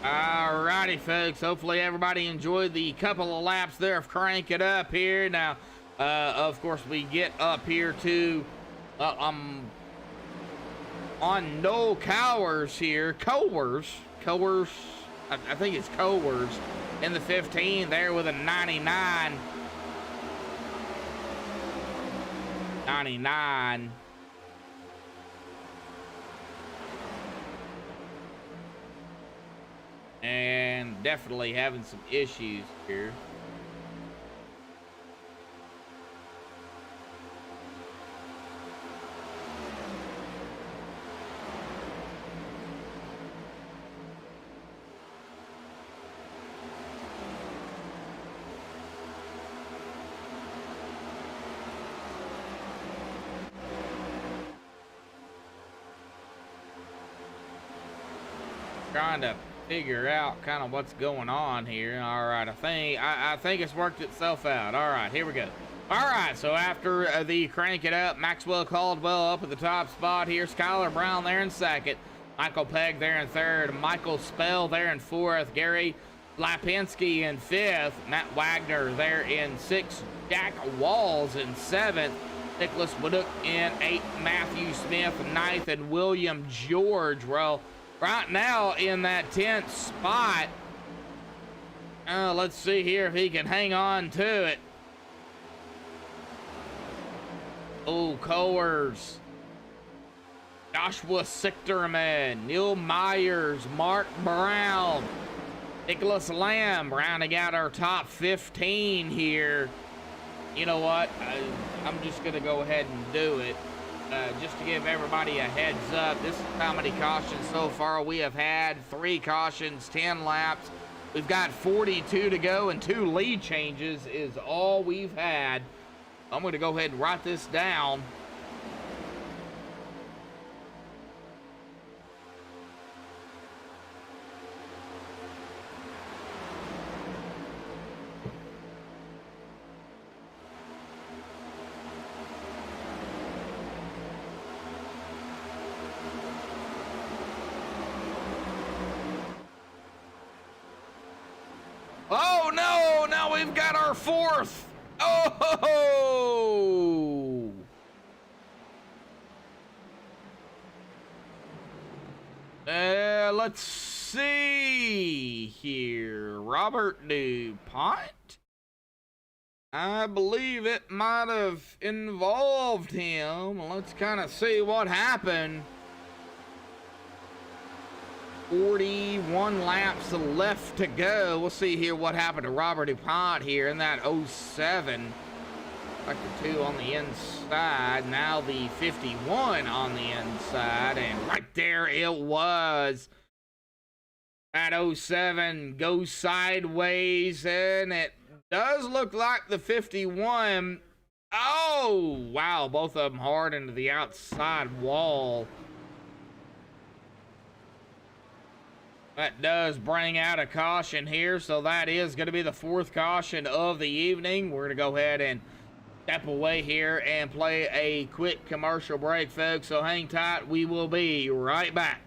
Alrighty, folks. Hopefully everybody enjoyed the couple of laps there of Crank It Up here. Now, of course, we get up here to on Noel Cowers here. Cowers. I think it's Cowers in the 15 there with a 99. 99. And definitely having some issues here. Trying to figure out kind of what's going on here. All right, I think it's worked itself out. All right, here we go. All right, so after the Crank It Up, Maxwell Caldwell up at the top spot here. Skylar Brown there in second. Michael Pegg there in third. Michael Spell there in fourth. Gary Lapinski in fifth. Matt Wagner there in sixth. Jack Walls in seventh. Nicholas Wooduk in eighth. Matthew Smith ninth. And William George, well, right now in that 10th spot. Let's see here if he can hang on to it. Oh, Coers. Joshua Sichterman. Neil Myers. Mark Brown. Nicholas Lamb rounding out our top 15 here. You know what? I'm just going to go ahead and do it. Just to give everybody a heads up, this is how many cautions so far we have had. 3 cautions, 10 laps. We've got 42 to go, and 2 lead changes is all we've had. I'm going to go ahead and write this down. Oh no, now we've got our 4th. Oh! Let's see here. Robert DuPont. I believe it might have involved him. Let's kind of see what happened. 41 laps left to go. We'll see here what happened to Robert DuPont here in that 07. Like the 2 on the inside. Now the 51 on the inside. And right there it was. That 07 goes sideways. And it does look like the 51. Oh, wow. Both of them hard into the outside wall. That does bring out a caution here, so that is going to be the 4th caution of the evening. We're going to go ahead and step away here and play a quick commercial break, folks, so hang tight. We will be right back.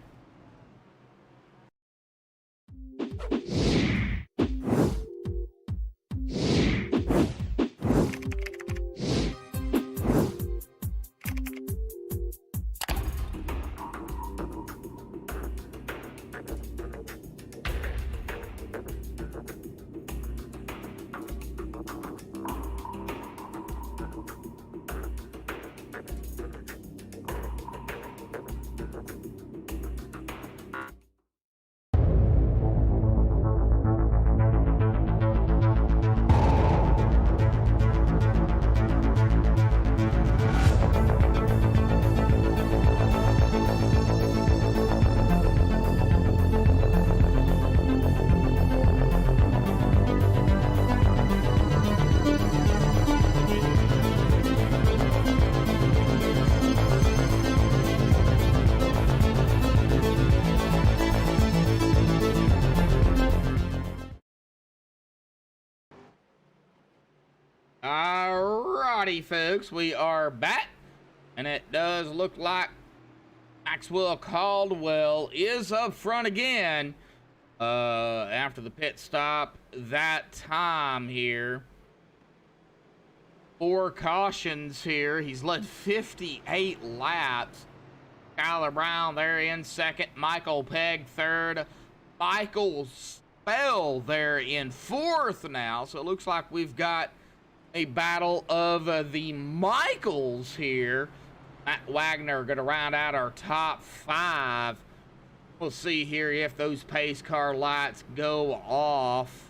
Alrighty, folks, we are back, and it does look like Maxwell Caldwell is up front again. after the pit stop that time here. 4 cautions here. He's led 58 laps. Skylar Brown there in second. Michael Pegg third. Michael Spell there in fourth now. So it looks like we've got a battle of the Michaels here. Matt Wagner going to round out our top 5. We'll see here if those pace car lights go off.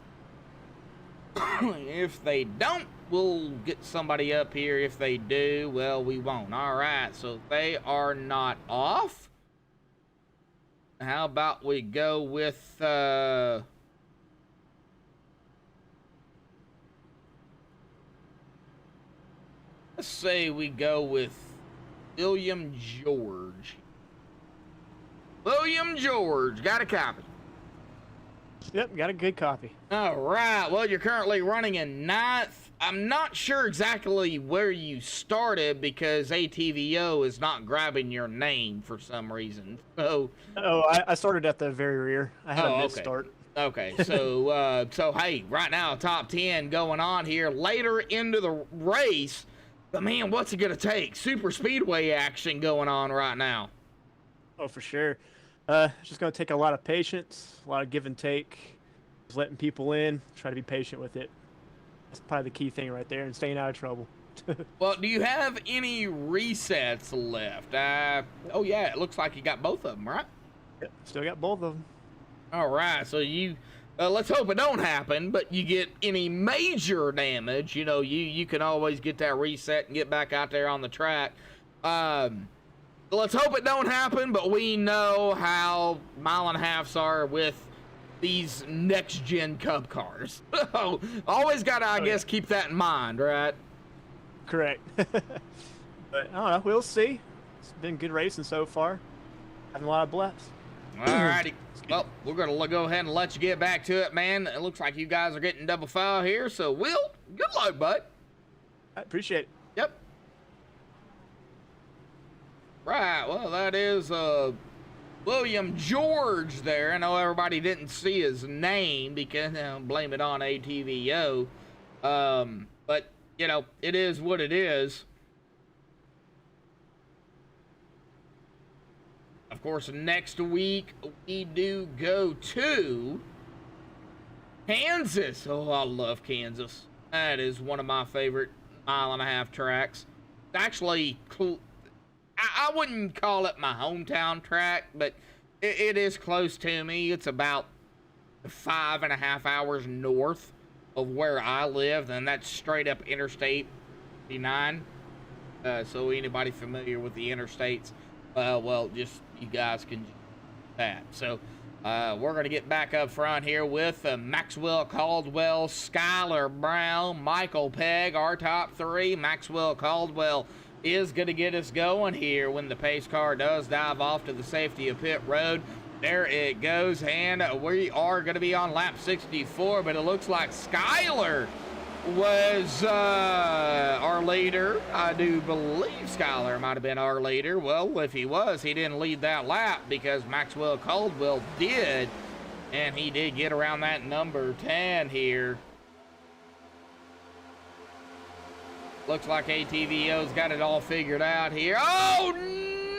If they don't, we'll get somebody up here. If they do, well, we won't. All right, so they are not off. How about we go with let's say we go with William George. William George, got a copy. Yep, got a good copy. All right, well, you're currently running in 9th. I'm not sure exactly where you started because ATVO is not grabbing your name for some reason. So, I started at the very rear. I had a missed-start. Okay, so so hey, right now top 10 going on here later into the race. But man, what's it gonna take? Super speedway action going on right now. Oh, for sure. It's just gonna take a lot of patience, a lot of give and take, just letting people in. Try to be patient with it. That's probably the key thing right there, and staying out of trouble. Well, do you have any resets left? Oh yeah, it looks like you got both of them, right? Yep, still got both of them. All right, so you let's hope it don't happen, but you get any major damage, you know, you can always get that reset and get back out there on the track. Let's hope it don't happen, but we know how 1.5 are with these next-gen Cup cars. Always got to, I guess, keep that in mind, right? Correct. But I don't know. We'll see. It's been good racing so far. Having a lot of laps. All righty. Well, we're going to go ahead and let you get back to it, man. It looks like you guys are getting double foul here, so Will, good luck, bud. I appreciate it. Yep. Right, well, that is William George there. I know everybody didn't see his name because blame it on ATVO. But, you know, it is what it is. Of course, next week we do go to Kansas. Oh, I love Kansas. That is one of my favorite 1.5 tracks. It's actually cool. I wouldn't call it my hometown track, but it is close to me. It's about 5.5 hours north of where I live, and that's straight up Interstate 59. So anybody familiar with the interstates, well, just you guys can do that. So we're going to get back up front here with Maxwell Caldwell, Skylar Brown, Michael Pegg, our top 3. Maxwell Caldwell is going to get us going here when the pace car does dive off to the safety of pit road. There it goes, and we are going to be on lap 64, but it looks like Skylar was our leader. I do believe Skylar might have been our leader. Well, if he was, he didn't lead that lap because Maxwell Caldwell did, and he did get around that number 10 here. Looks like ATVO's got it all figured out here. Oh,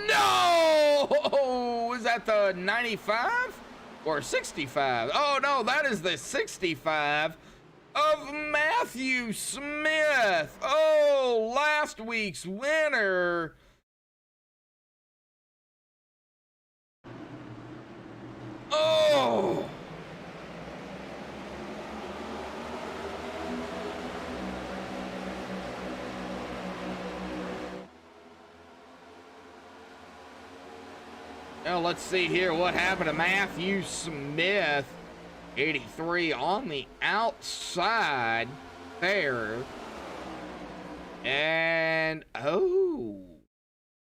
no! Is that the 95 or 65? Oh, no, that is the 65 of Matthew Smith. Oh, last week's winner. Oh! Now let's see here what happened to Matthew Smith. 83 on the outside there. And, oh,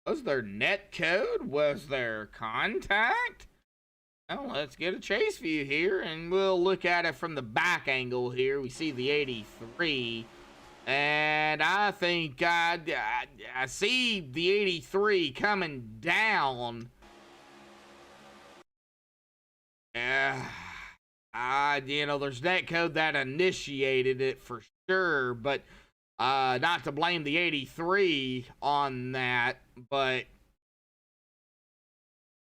was there net code? Was there contact? Well, let's get a chase view here, and we'll look at it from the back angle here. We see the 83. And I think I see the 83 coming down. There's net code that initiated it for sure, but not to blame the 83 on that, but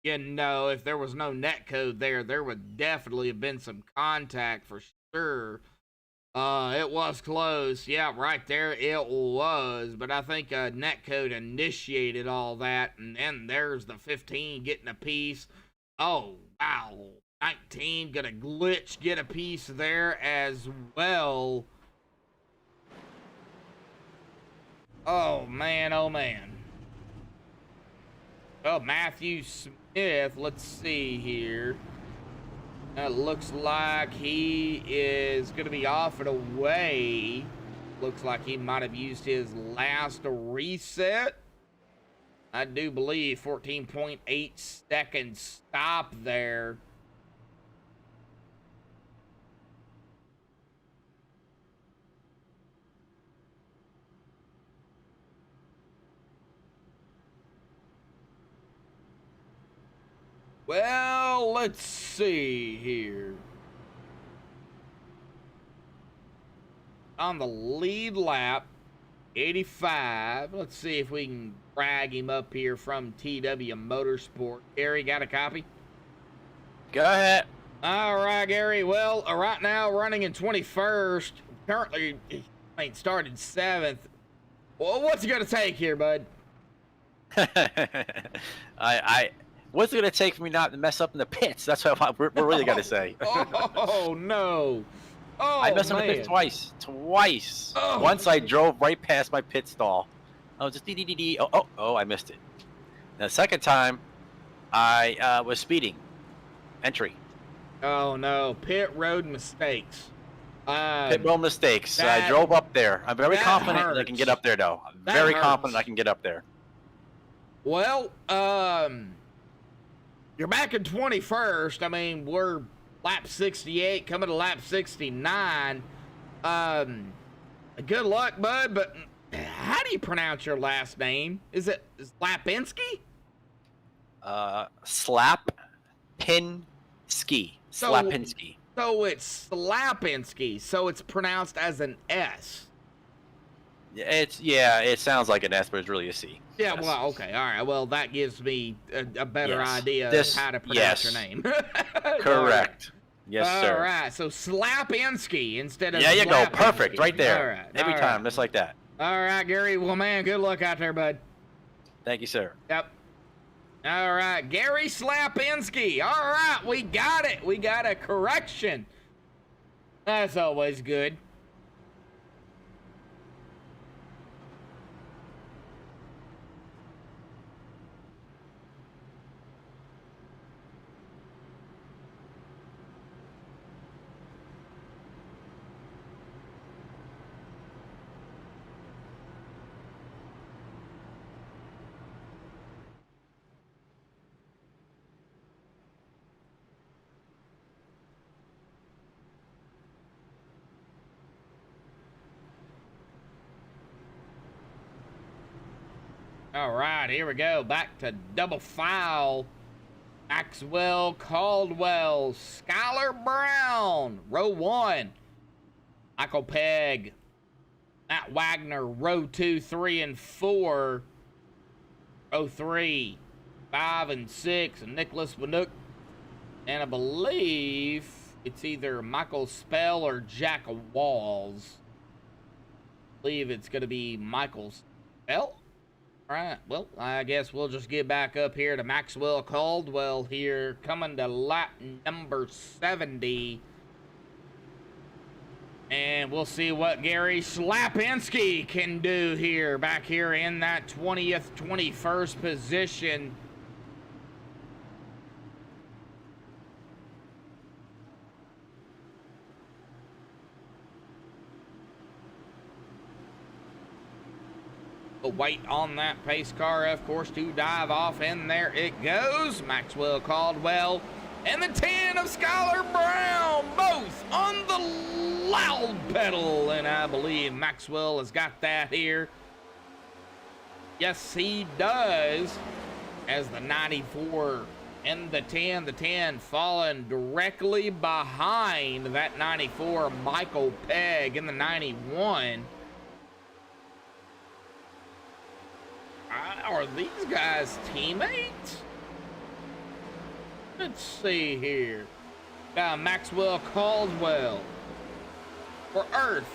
if there was no net code there would definitely have been some contact for sure. It was close. Yeah, right there it was. But I think netcode initiated all that. And then there's the 15 getting a piece. Oh, wow. 19 gonna glitch, get a piece there as well. Oh, man, oh, man. Well, Matthew Smith, let's see here. It looks like he is going to be off and away. Looks like he might have used his last reset. I do believe 14.8 second stop there. Well, let's see here. On the lead lap, 85. Let's see if we can drag him up here from TW Motorsport. Gary, got a copy? Go ahead. All right, Gary. Well, right now running in 21st. Currently, started 7th. Well, what's it going to take here, bud? What's it gonna take for me not to mess up in the pits? That's what we're really gonna say. Oh no! Oh, I messed up in the pits twice. Oh. Once I drove right past my pit stall. I was just dee. Oh, I missed it. The second time, I was speeding. Entry. Oh no! Pit road mistakes. Pit road mistakes. I drove up there. I'm very confident that I can get up there, though. I'm very confident I can get up there. Well, you're back in 21st. I mean, we're lap 68, coming to lap 69. Good luck, bud, but how do you pronounce your last name? Is it Slapinski? Slapinski. Slapinski. So it's Slapinski, so it's pronounced as an S. It sounds like an S, but it's really a C. Yeah, yes. well, okay, all right. Well, that gives me a better idea of how to pronounce your name. Correct. Yes, sir. All right, so Slapinski instead of Yeah, you go. Slapinski. Perfect, right there. All right, Every time, just like that. All right, Gary. Well, man, good luck out there, bud. Thank you, sir. Yep. All right, Gary Slapinski. All right, we got it. We got a correction. That's always good. All right, here we go. Back to double file. Maxwell Caldwell, Skylar Brown, row 1. Michael Pegg, Matt Wagner, row 2, 3, and 4. Row 3, 5, and 6, and Nicholas Banook. And I believe it's either Michael Spell or Jack Walls. I believe it's going to be Michael Spell. All right, well, I guess we'll just get back up here to Maxwell Caldwell here, coming to lap number 70. And we'll see what Gary Slapinski can do here, back here in that 20th, 21st position. Wait on that pace car, of course, to dive off, and there it goes. Maxwell Caldwell and the 10 of Skylar Brown, both on the loud pedal, and I believe Maxwell has got that here. Yes, he does, as the 94 in the 10. The 10 falling directly behind that 94 Michael Pegg in the 91. Are these guys teammates? Let's see here. Got Maxwell Caldwell for Earth.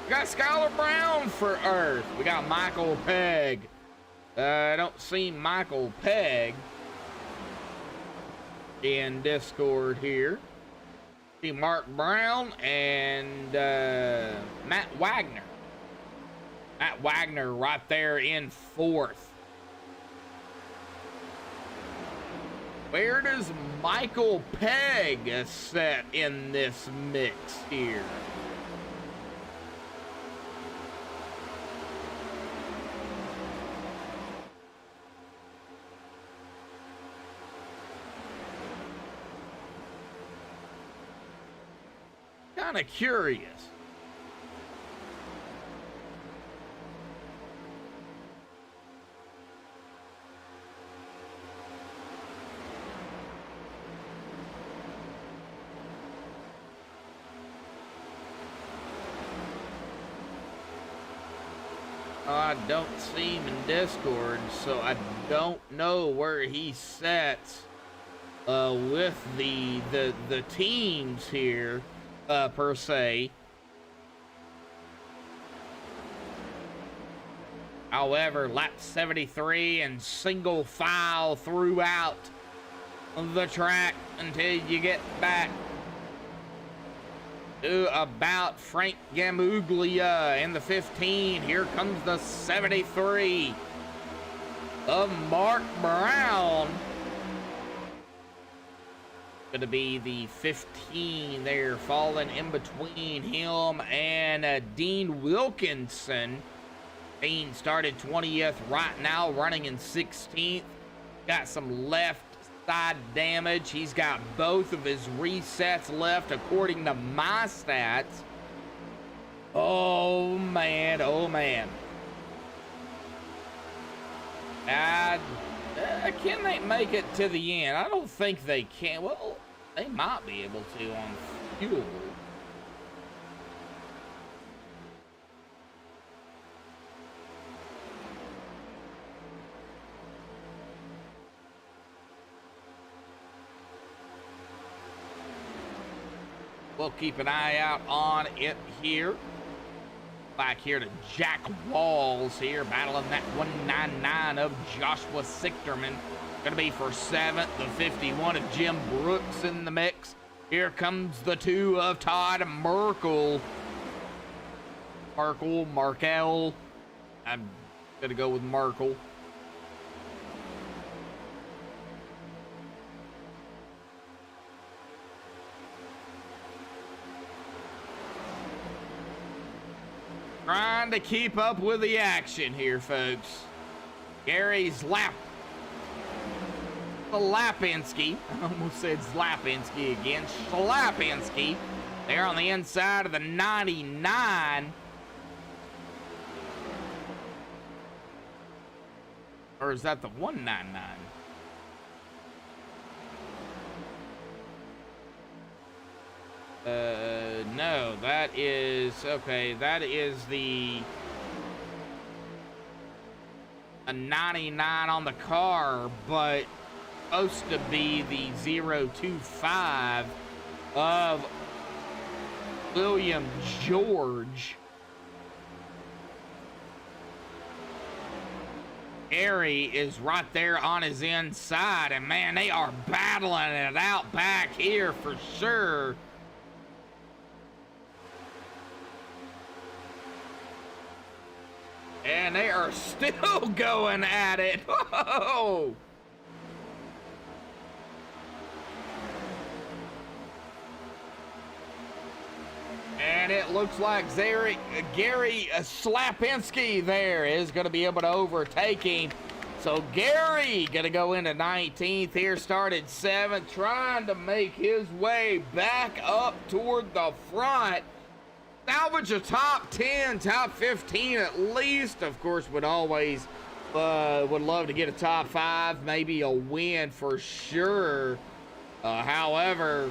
We got Skylar Brown for Earth. We got Michael Pegg. I don't see Michael Pegg in Discord here. See Mark Brown and Matt Wagner. Matt Wagner right there in 4th. Where does Michael Pegg set in this mix here? Kind of curious. I don't see him in Discord, so I don't know where he sets with the teams here per se. However, lap 73 and single file throughout the track until you get back to about Frank Gamuglia in the 15. Here comes the 73 of Mark Brown. Going to be the 15 there, falling in between him and Dean Wilkinson. Dean started 20th, right now running in 16th. Got some left side damage. He's got both of his resets left according to my stats. Oh man, oh man. Can they make it to the end? I don't think they can. Well, they might be able to on fuel. We'll keep an eye out on it here. Back here to Jack Walls here, battling that 199 of Joshua Sichterman. Gonna be for 7th, the 51 of Jim Brooks in the mix. Here comes the 2 of Todd Merkel. Markel. I'm gonna go with Merkel. Trying to keep up with the action here, folks. Gary's Slapinski. I almost said Slapinski again. Slapinski. There on the inside of the 99. Or is that the 199? No, that is, okay, that is a 99 on the car, but supposed to be the 025 of William George. Gary is right there on his inside, and man, they are battling it out back here for sure. And they are still going at it. Whoa! And it looks like Gary Slapinski there is going to be able to overtake him. So Gary going to go into 19th here, started 7th, trying to make his way back up toward the front. Salvage a top 10, top 15 at least. Of course, would always would love to get a top 5, maybe a win for sure. However,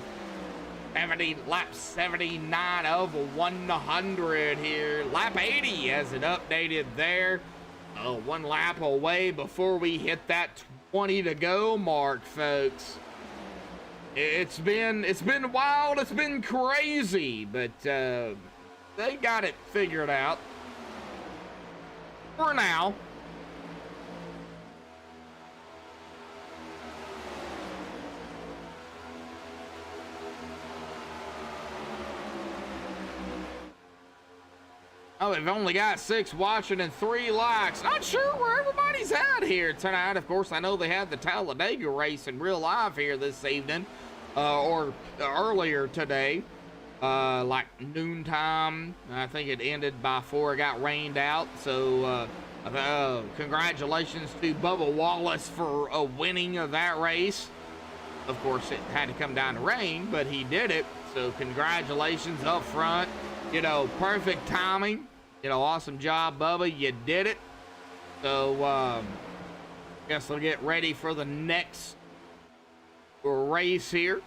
lap 79 of 100 here. Lap 80 has it updated there. 1 lap away before we hit that 20 to go mark, folks. It's been wild. It's been crazy, but they got it figured out for now. Oh, we've only got 6 watching and 3 likes. Not sure where everybody's at here tonight. Of course, I know they had the Talladega race in real life here this evening, or earlier today, like noontime. I think it ended by 4. It got rained out. So, congratulations to Bubba Wallace for winning that race. Of course, it had to come down to rain, but he did it. So, congratulations up front. You know, perfect timing. You know, awesome job, Bubba. You did it. So, guess we'll get ready for the next race here.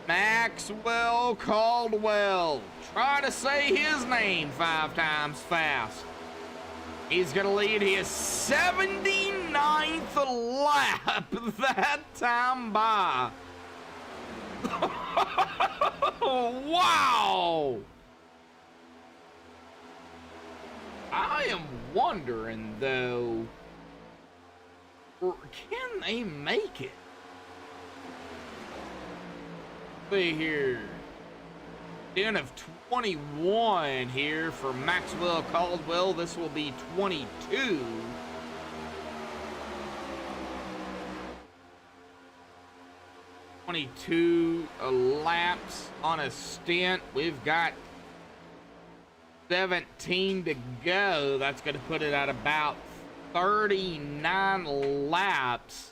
Maxwell Caldwell. Try to say his name 5 times fast. He's going to lead his 79th lap that time by. Wow! I am wondering, though, can they make it? See here. 10 of 21 here for Maxwell Caldwell. This will be 22. Laps on a stint. We've got 17 to go. That's going to put it at about 39 laps.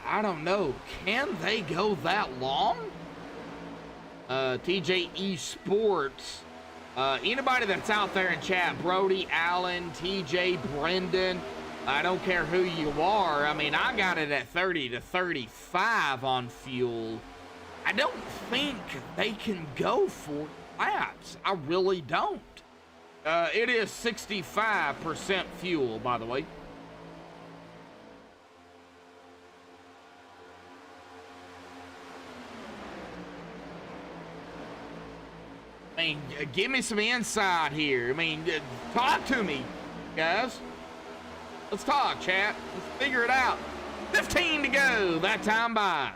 I don't know. Can they go that long? TJ Esports. Anybody that's out there in chat, Brody, Allen, TJ, Brendan, I don't care who you are. I mean, I got it at 30 to 35 on fuel. I don't think they can go 40 laps. I really don't. It is 65% fuel, by the way. I mean, give me some insight here. I mean, talk to me, guys. Let's talk, chat. Let's figure it out. 15 to go. That time by.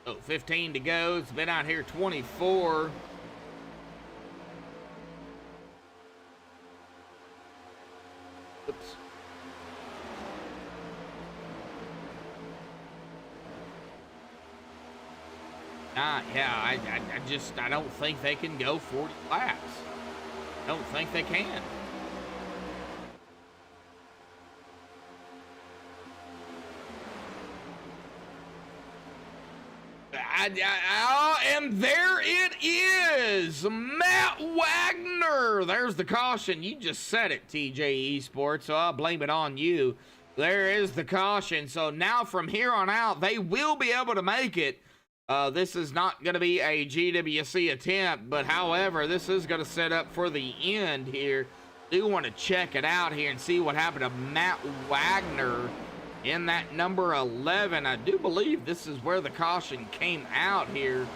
Oh, 15 to go. It's been out here 24. Oops. Yeah, I don't think they can go 40 laps. I don't think they can. And there it is, Matt Wagner. There's the caution. You just said it, TJ Esports, so I'll blame it on you. There is the caution. So now from here on out, they will be able to make it. This is not going to be a GWC attempt, but however, this is going to set up for the end here. Do want to check it out here and see what happened to Matt Wagner in that number 11. I do believe this is where the caution came out here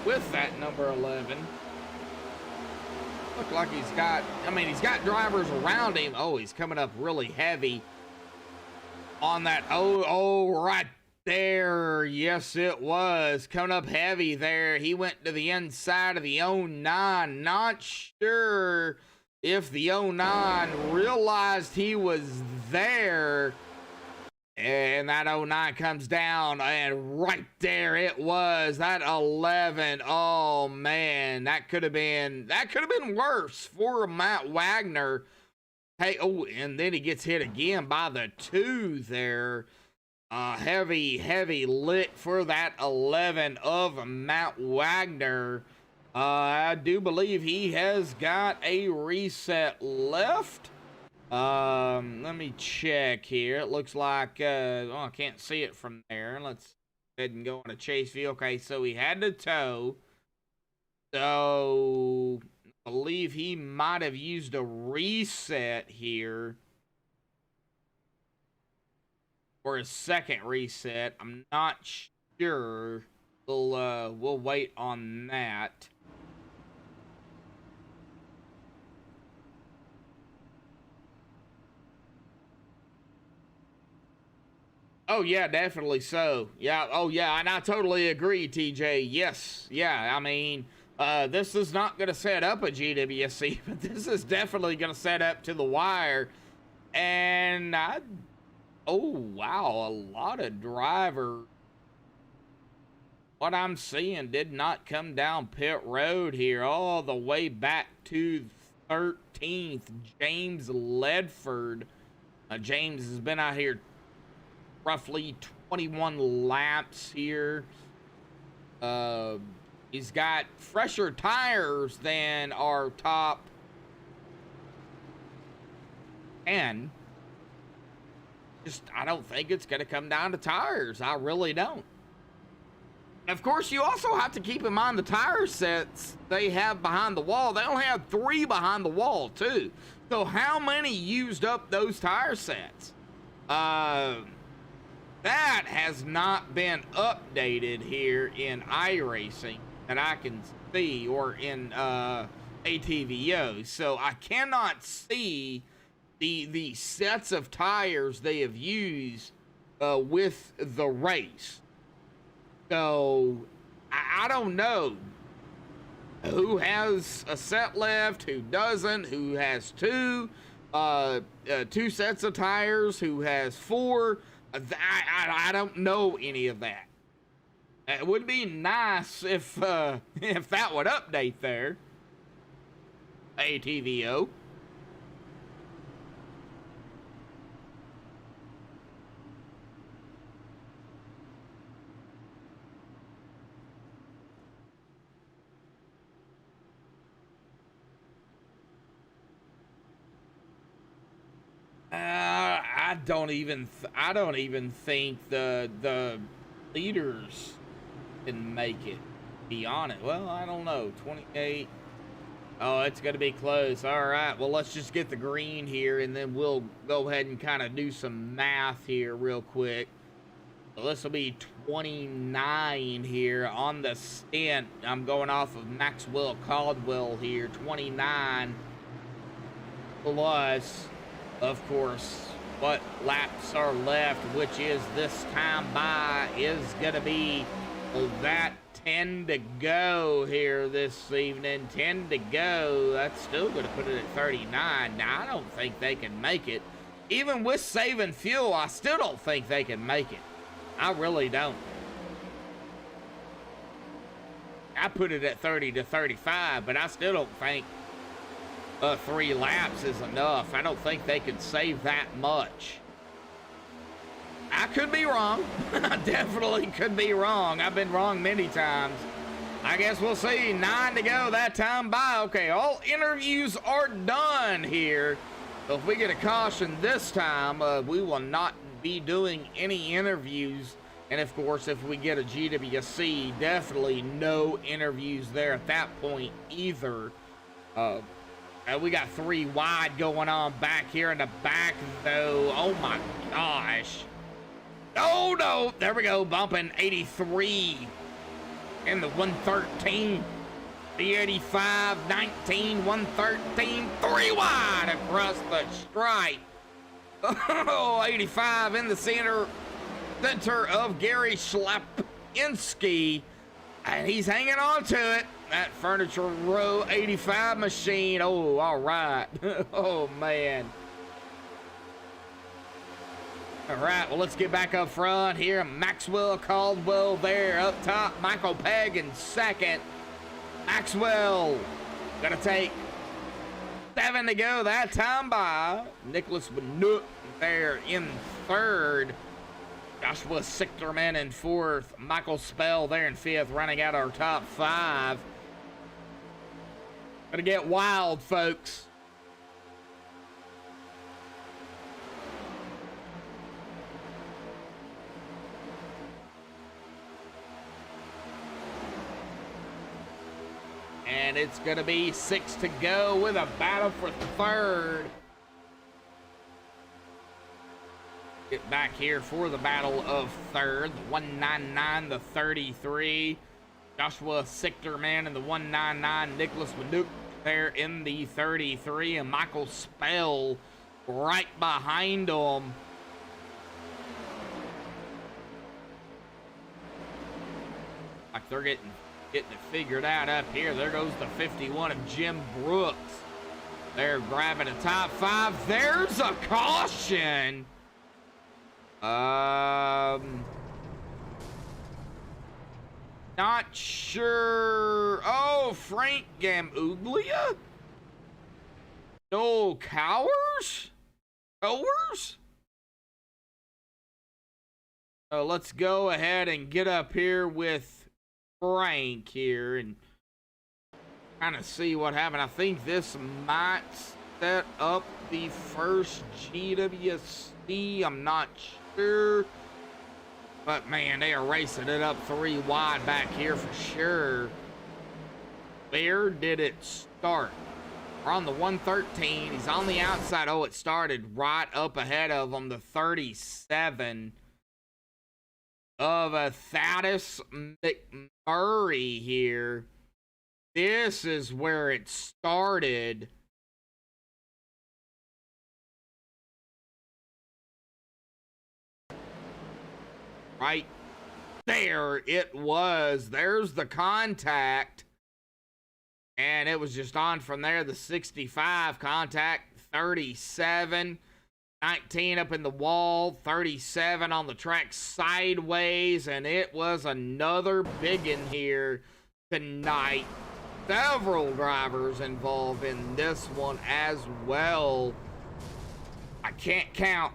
with that number 11. Look like he's got drivers around him. Oh, he's coming up really heavy on that. Oh, right there. Yes, it was coming up heavy there. He went to the inside of the 09. Not sure if the 09 realized he was there And that 09 comes down, and right there it was, that 11. Oh man, that could have been worse for Matt Wagner. Hey, oh, and then he gets hit again by the 2 there. Heavy lick for that 11 of Matt Wagner. I do believe he has got a reset left. Let me check here. It looks like, I can't see it from there. Let's go ahead and go on a chase view. Okay, so he had to tow. So, I believe he might have used a reset here. Or a second reset. I'm not sure. We'll wait on that. Oh, yeah, definitely so. Yeah, oh, yeah, and I totally agree, TJ. Yes, yeah, I mean, this is not going to set up a GWSC, but this is definitely going to set up to the wire. And oh, wow, a lot of drivers. What I'm seeing did not come down pit road here all the way back to 13th. James Ledford. James has been out here roughly 21 laps here. He's got fresher tires than our top 10. I don't think it's going to come down to tires. I really don't. Of course, you also have to keep in mind the tire sets they have behind the wall. They only have 3 behind the wall, too. So how many used up those tire sets? That has not been updated here in iRacing that I can see, or in ATVO. So I cannot see the sets of tires they have used with the race. So I don't know who has a set left, who doesn't, who has 2 sets of tires, who has 4. I don't know any of that. It would be nice if that would update there. ATVO. I don't even think the leaders can make it. Be honest. Well, I don't know. 28. Oh, it's gonna be close. All right. Well, let's just get the green here, and then we'll go ahead and kind of do some math here real quick. So this will be 29 here on the stint. I'm going off of Maxwell Caldwell here. 29 plus, of course, what laps are left, which is this time by is going to be that 10 to go here this evening. 10 to go. That's still going to put it at 39. Now, I don't think they can make it. Even with saving fuel, I still don't think they can make it. I really don't. I put it at 30 to 35, but I still don't think 3 laps is enough. I don't think they could save that much. I could be wrong. I definitely could be wrong. I've been wrong many times. I guess we'll see. 9 to go that time by. Okay, all interviews are done here. So if we get a caution this time, we will not be doing any interviews. And of course, if we get a GWC, definitely no interviews there at that point either. We got 3 wide going on back here in the back, though. Oh my gosh. Oh no, there we go, bumping 83 in the 113. The 85, 19, 113, 3 wide across the stripe. Oh, 85 in the center of Gary Schlapinski, and he's hanging on to it. That Furniture Row 85 machine. Oh, all right. Oh, man. All right, well, let's get back up front here. Maxwell Caldwell there up top. Michael Pegg in second. Maxwell gonna take 7 to go that time by. Nicholas Benook there in third. Joshua Sichterman in fourth. Michael Spell there in fifth, running out our top 5. Gonna get wild, folks. And it's going to be 6 to go with a battle for third. Get back here for the battle of third. The 199, the 33. Joshua Sichterman in the 199. Nicholas Benook there in the 33. And Michael Spell right behind him. Like they're getting it figured out up here. There goes the 51 of Jim Brooks. They're grabbing a top 5. There's a caution. Not sure. Oh, Frank Gamuglia? No Cowers? So let's go ahead and get up here with Frank here and kind of see what happened. I think this might set up the first GWC. I'm not sure. But man, they are racing it up 3 wide back here for sure. Where did it start? We're on the 113. He's on the outside. Oh, it started right up ahead of him. The 37 of a Thaddeus McMurray here. This is where it started. Right there it was. There's the contact. And it was just on from there. The 65 contact, 37. 19 up in the wall, 37 on the track sideways, and it was another biggin here tonight. Several drivers involved in this one as well. I can't count.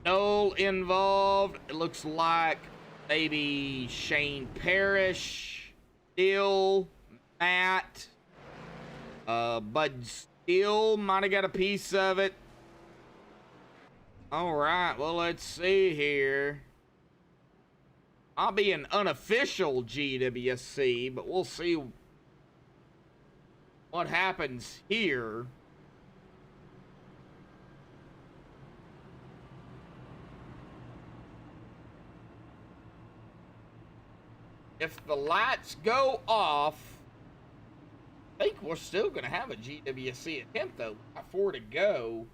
No involved. It looks like maybe Shane Parrish, Still, Matt, Bud Steele might have got a piece of it. All right, well, let's see here. I'll be an unofficial GWC, but we'll see what happens here. If the lights go off, I think we're still going to have a GWC attempt, though. 4 to go.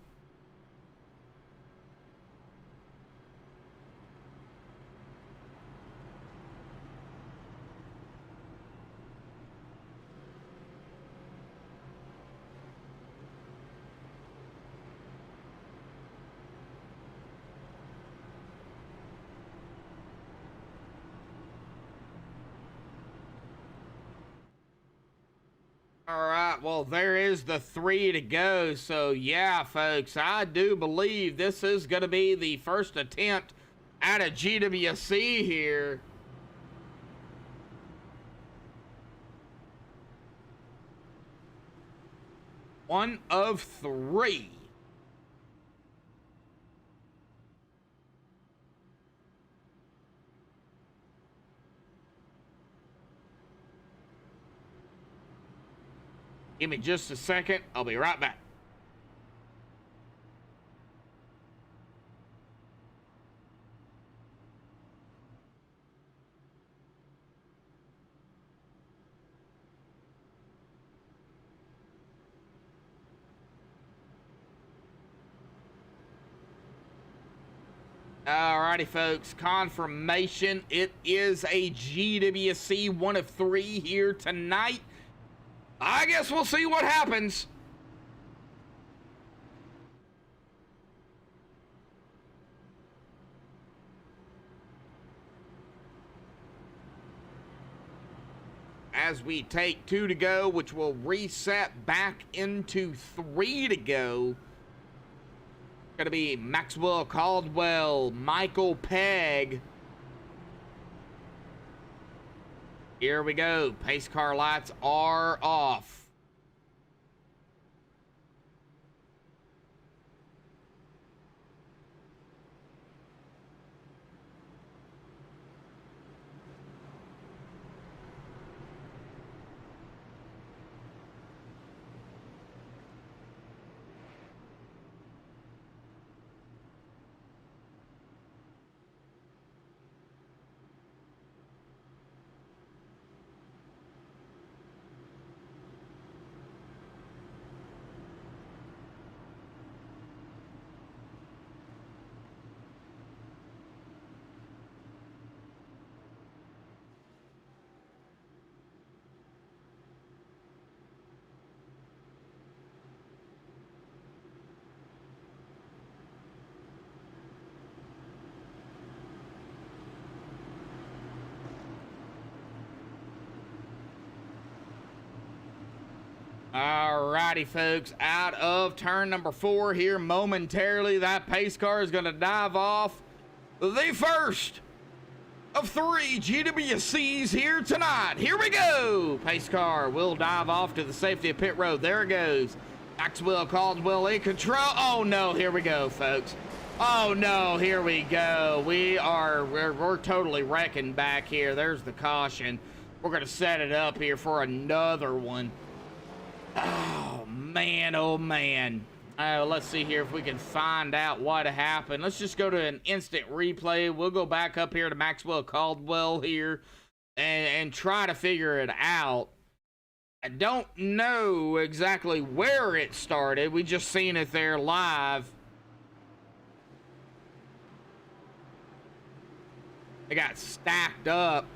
All right, well, there is the 3 to go. So, yeah, folks, I do believe this is going to be the first attempt at a GWC here. One of 3. Give me just a second. I'll be right back. Alrighty, folks. Confirmation. It is a GWC 1 of 3 here tonight. I guess we'll see what happens. as we take 2 to go, which will reset back into 3 to go. Gonna be Maxwell Caldwell, Michael Pegg. Here we go. Pace car lights are off. Alrighty, folks, out of turn number 4 here momentarily. That pace car is going to dive off the first of 3 GWCs here tonight. Here we go. Pace car will dive off to the safety of pit road. There it goes. Maxwell Caldwell in control. Oh, no. Here we go, folks. Oh, no. Here we go. We're totally wrecking back here. There's the caution. We're going to set it up here for another one. Oh, man. Oh, man. Let's see here if we can find out what happened. Let's just go to an instant replay. We'll go back up here to Maxwell Caldwell here and try to figure it out. I don't know exactly where it started. We just seen it there live. It got stacked up.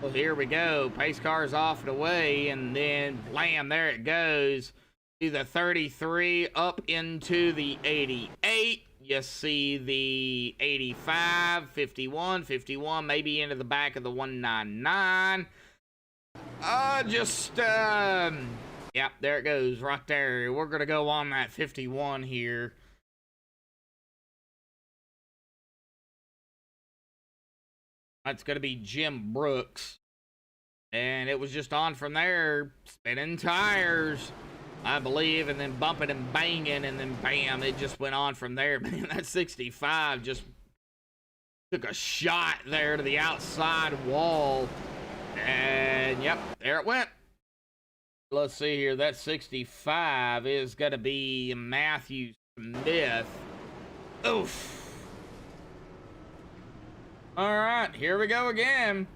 Well, here we go. Pace car's off and away, and then blam, there it goes. See the 33 up into the 88. You see the 85, 51, maybe into the back of the 199. Yep, there it goes right there. We're gonna go on that 51 here. That's going to be Jim Brooks. And it was just on from there, spinning tires, I believe, and then bumping and banging, and then bam, it just went on from there. Man, that 65 just took a shot there to the outside wall. And, yep, there it went. Let's see here. That 65 is going to be Matthew Smith. Oof. All right, here we go again.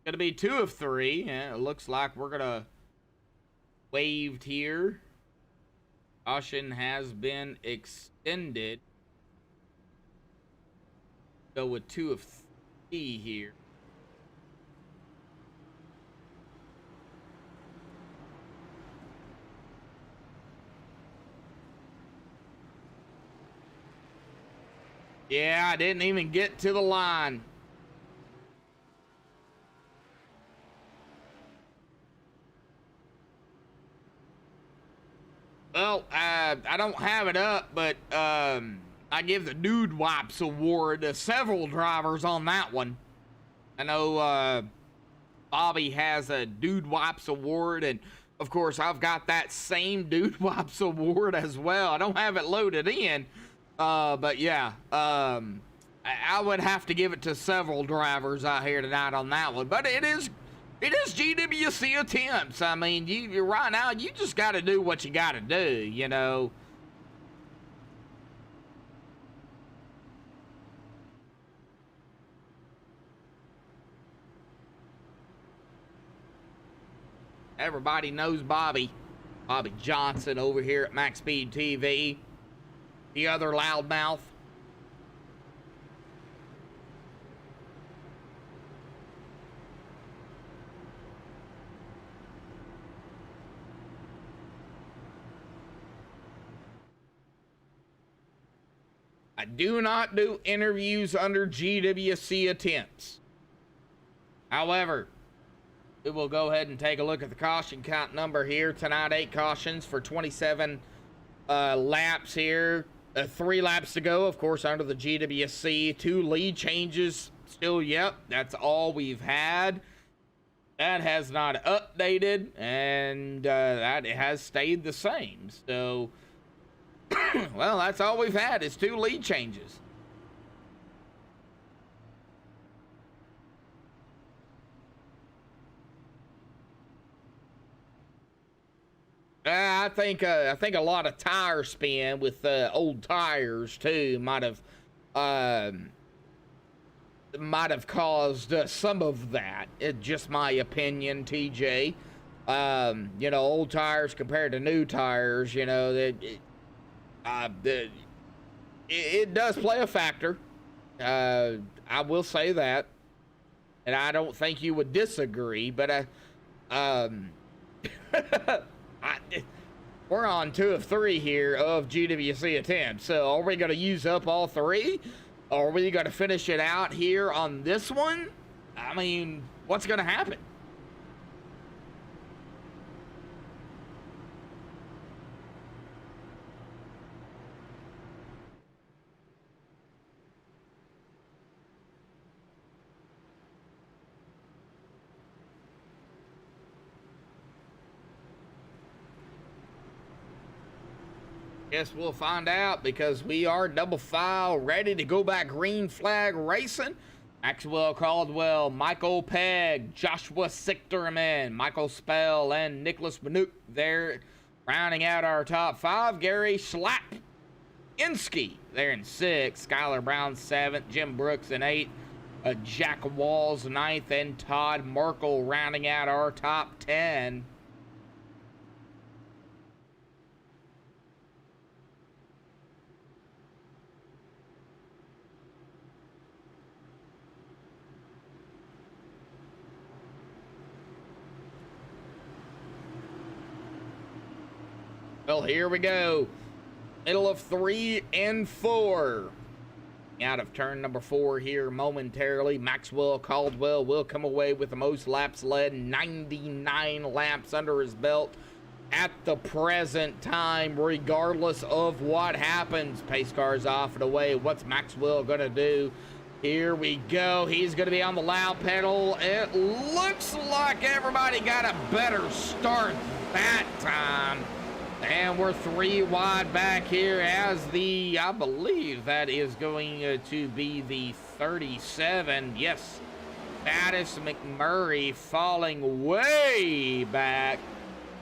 Gonna be 2 of 3. Yeah, it looks like we're gonna waved here. Caution has been extended. Go with 2 of 3 here. Yeah, I didn't even get to the line. Well, I don't have it up, but I give the Dude Wipes award to several drivers on that one. I know Bobby has a Dude Wipes award, and of course I've got that same Dude Wipes award as well. I don't have it loaded in. But yeah, I would have to give it to several drivers out here tonight on that one. But it is GWC attempts. I mean, you right now, you just got to do what you got to do, you know. Everybody knows Bobby Johnson over here at MaxSpeedTV. The other loudmouth. I do not do interviews under GWC attempts. However, we will go ahead and take a look at the caution count number here tonight. 8 cautions for 27 laps here. 3 laps to go, of course, under the GWC. 2 lead changes still. Yep, that's all we've had. That has not updated, and that has stayed the same. So, well, that's all we've had is 2 lead changes. I think a lot of tire spin with old tires too might have caused some of that. It's just my opinion, TJ. You know, old tires compared to new tires, you know, it does play a factor. I will say that, and I don't think you would disagree. But we're on 2 of 3 here of GWC attempts. So are we going to use up all 3? Or are we going to finish it out here on this one? I mean, what's going to happen? Guess we'll find out, because we are double file, ready to go back green flag racing. Maxwell Caldwell, Michael Pegg, Joshua Sichterman, Michael Spell, and Nicholas Manuk there, rounding out our top 5. Gary Schlapinski there in 6th, Skylar Brown 7th, Jim Brooks in 8th, Jack Walls 9th, and Todd Merkel rounding out our top 10. Well, here we go. Middle of 3 and 4. Out of turn number 4 here momentarily. Maxwell Caldwell will come away with the most laps led. 99 laps under his belt at the present time, regardless of what happens. Pace car's off and away. What's Maxwell going to do? Here we go. He's going to be on the loud pedal. It looks like everybody got a better start that time. And we're 3 wide back here as the, I believe that is going to be the 37. Yes, Thaddeus McMurray falling way back.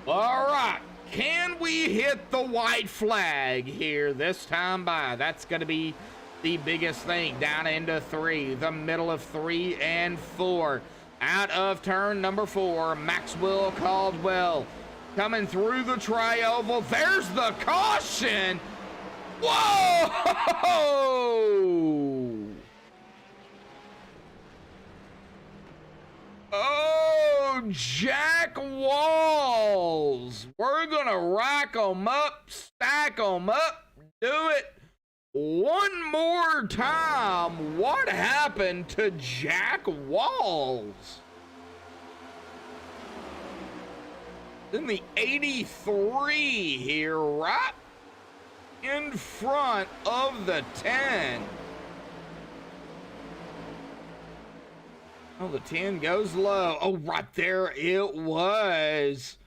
All right, can we hit the white flag here this time by? That's going to be the biggest thing. Down into 3, the middle of 3 and 4. Out of turn number 4, Maxwell Caldwell coming through the tri-oval. There's the caution. Whoa! Oh, Jack Walls. We're going to rack them up, stack them up, do it one more time. What happened to Jack Walls? In the 83 here, right in front of the 10. Oh, the 10 goes low. Oh, right there it was.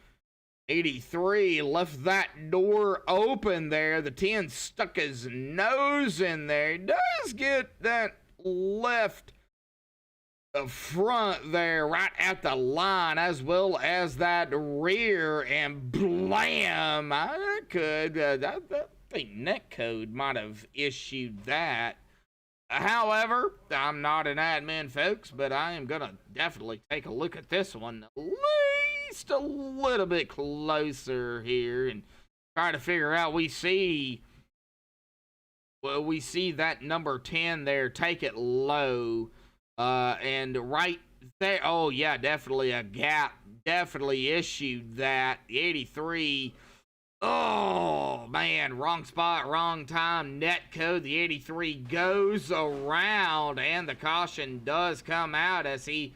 83 left that door open there. The 10 stuck his nose in there. He does get that left the front there right at the line, as well as that rear, and blam, I think Netcode might have issued that. However, I'm not an admin, folks, but I am gonna definitely take a look at this one at least a little bit closer here and try to figure out. We see that number 10 there take it low. And right there, oh yeah, definitely a gap, definitely issued that. The 83, oh man, wrong spot, wrong time, net code. The 83 goes around, and the caution does come out as he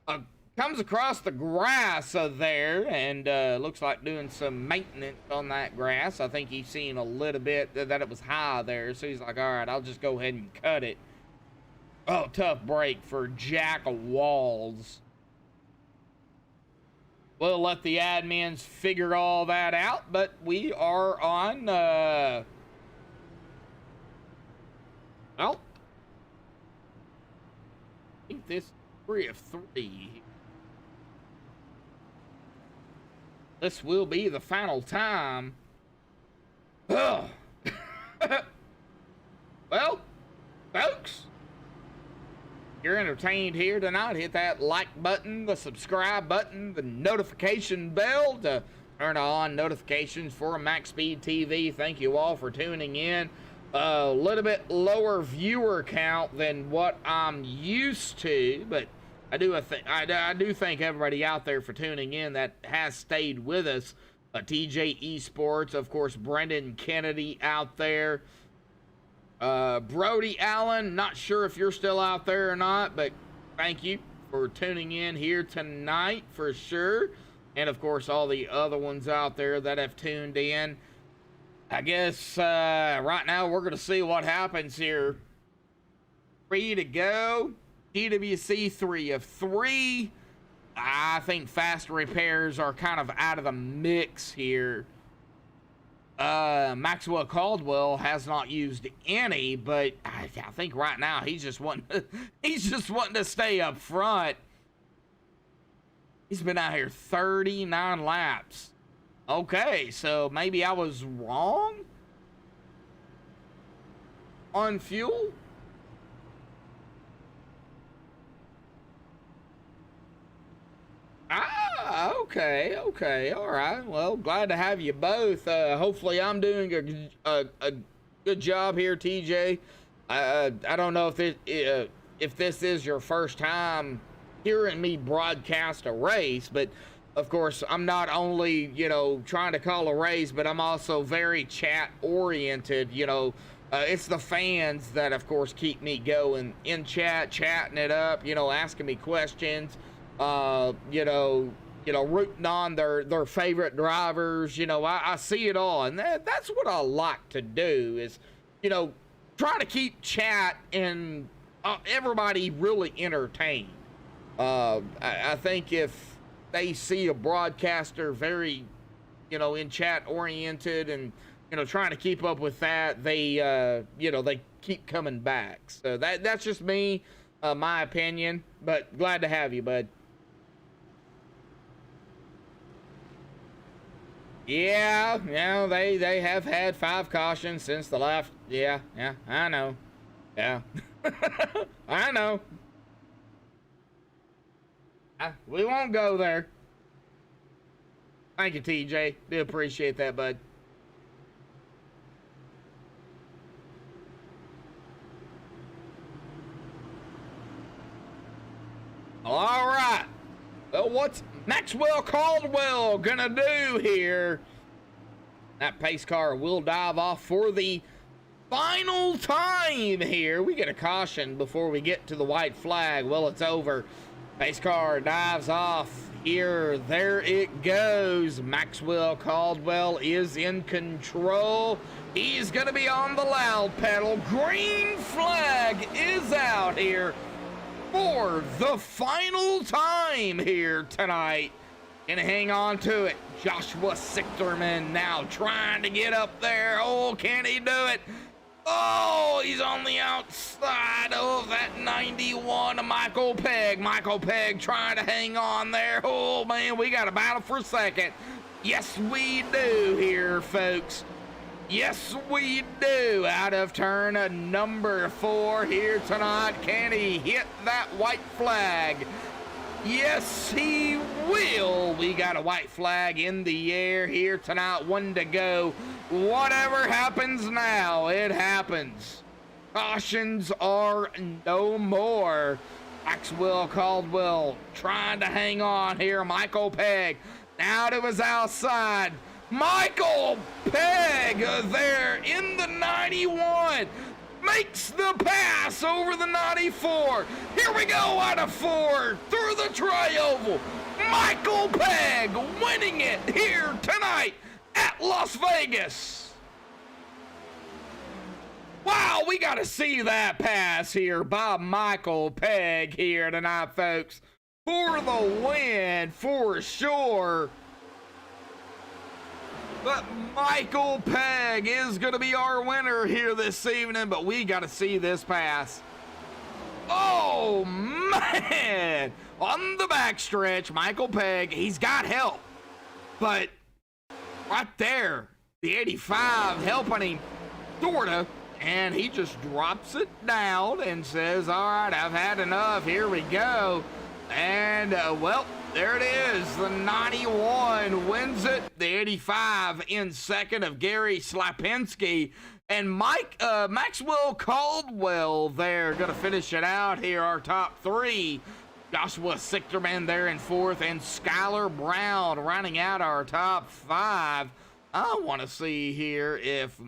comes across the grass there and looks like doing some maintenance on that grass. I think he's seen a little bit that it was high there, so he's like, all right, I'll just go ahead and cut it. Oh, tough break for Jack Walls. We'll let the admins figure all that out, but we are on, well, I think this is 3 of 3. This will be the final time. Ugh. Well, folks, you're entertained here tonight. Hit that like button, the subscribe button, the notification bell to turn on notifications for MaxSpeedTV. Thank you all for tuning in. A little bit lower viewer count than what I'm used to, but I do thank everybody out there for tuning in that has stayed with us. TJ Esports, of course, Brendan Kennedy out there. Brody Allen, not sure if you're still out there or not, but thank you for tuning in here tonight for sure. And of course, all the other ones out there that have tuned in. I guess right now we're going to see what happens here. 3 to go. GWC 3 of 3. I think fast repairs are kind of out of the mix here. Maxwell Caldwell has not used any, but I think right now he's just wanting to stay up front. He's been out here 39 laps. Okay, so maybe I was wrong on fuel. Okay, all right. Well, glad to have you both. Hopefully I'm doing a good job here, TJ. I don't know if this is your first time hearing me broadcast a race, but of course I'm not only, trying to call a race, but I'm also very chat oriented. It's the fans that of course keep me going in chat, chatting it up, asking me questions, rooting on their favorite drivers. I see it all, and that's what I like to do is, try to keep chat and everybody really entertained. I think if they see a broadcaster very, in chat oriented and, trying to keep up with that, they, they keep coming back. So that's just me, my opinion, but glad to have you, bud. Yeah, they have had 5 cautions since the last. Yeah, I know. Yeah, I know. We won't go there. Thank you, TJ. Do appreciate that, bud. All right. Well, what's Maxwell Caldwell gonna do here? That pace car will dive off for the final time here. We get a caution before we get to the white flag. Well, it's over. Pace car dives off here. There it goes. Maxwell Caldwell is in control. He's gonna be on the loud pedal. Green flag is out here for the final time here tonight. Gonna hang on to it. Joshua Sichterman now trying to get up there. Oh, can he do it? Oh, he's on the outside of that 91 of Michael Pegg. Michael Pegg trying to hang on there. Oh, man, we got a battle for second. Yes, we do here, folks. Yes, we do. Out of turn number 4 here tonight. Can he hit that white flag? Yes, he will. We got a white flag in the air here tonight. 1 to go. Whatever happens now, it happens. Cautions are no more. Maxwell Caldwell trying to hang on here. Michael Pegg now to his outside. Michael Pegg there in the 91. makes the pass over the 94. Here we go out of 4 through the tri-oval. Michael Pegg winning it here tonight at Las Vegas. Wow, we got to see that pass here by Michael Pegg here tonight, folks, for the win for sure. But Michael Pegg is going to be our winner here this evening, but we got to see this pass. Oh, man. On the backstretch, Michael Pegg, he's got help. But right there, the 85 helping him, sort of. And he just drops it down and says, all right, I've had enough. Here we go. And, well, there it is. The 91 wins it. The 85 in second of Gary Slapinski. And Maxwell Caldwell there going to finish it out here, our top 3. Joshua Sichterman there in 4th. And Skylar Brown rounding out our top 5. I want to see here if...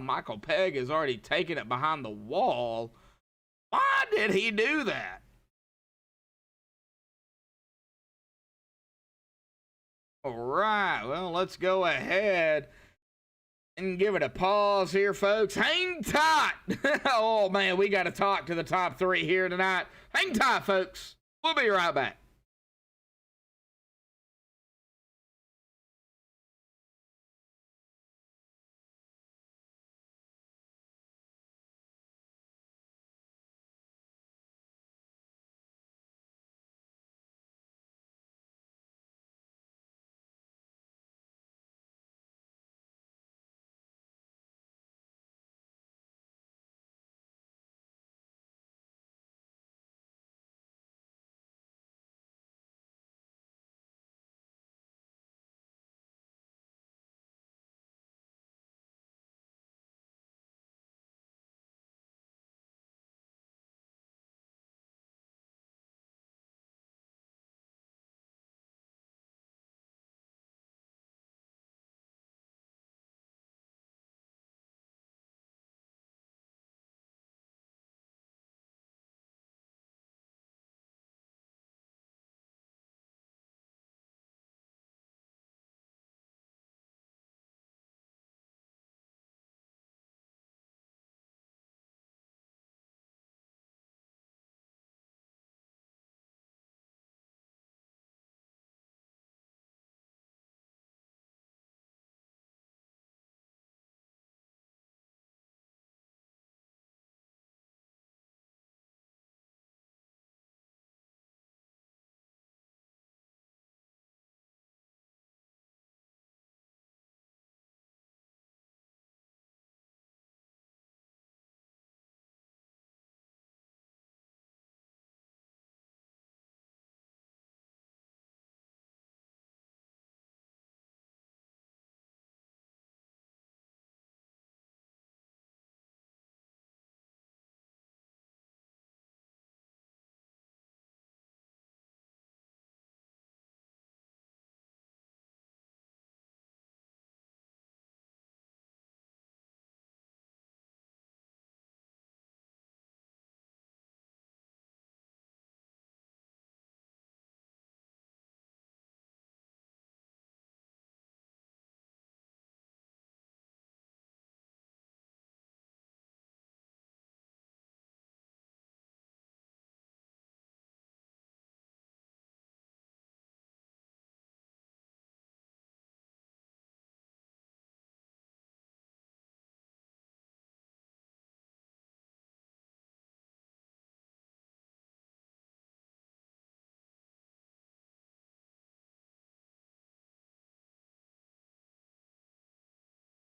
Michael Pegg has already taken it behind the wall. Why did he do that? All right, well, let's go ahead and give it a pause here, folks. Hang tight. Oh, man, we got to talk to the top 3 here tonight. Hang tight, folks. We'll be right back.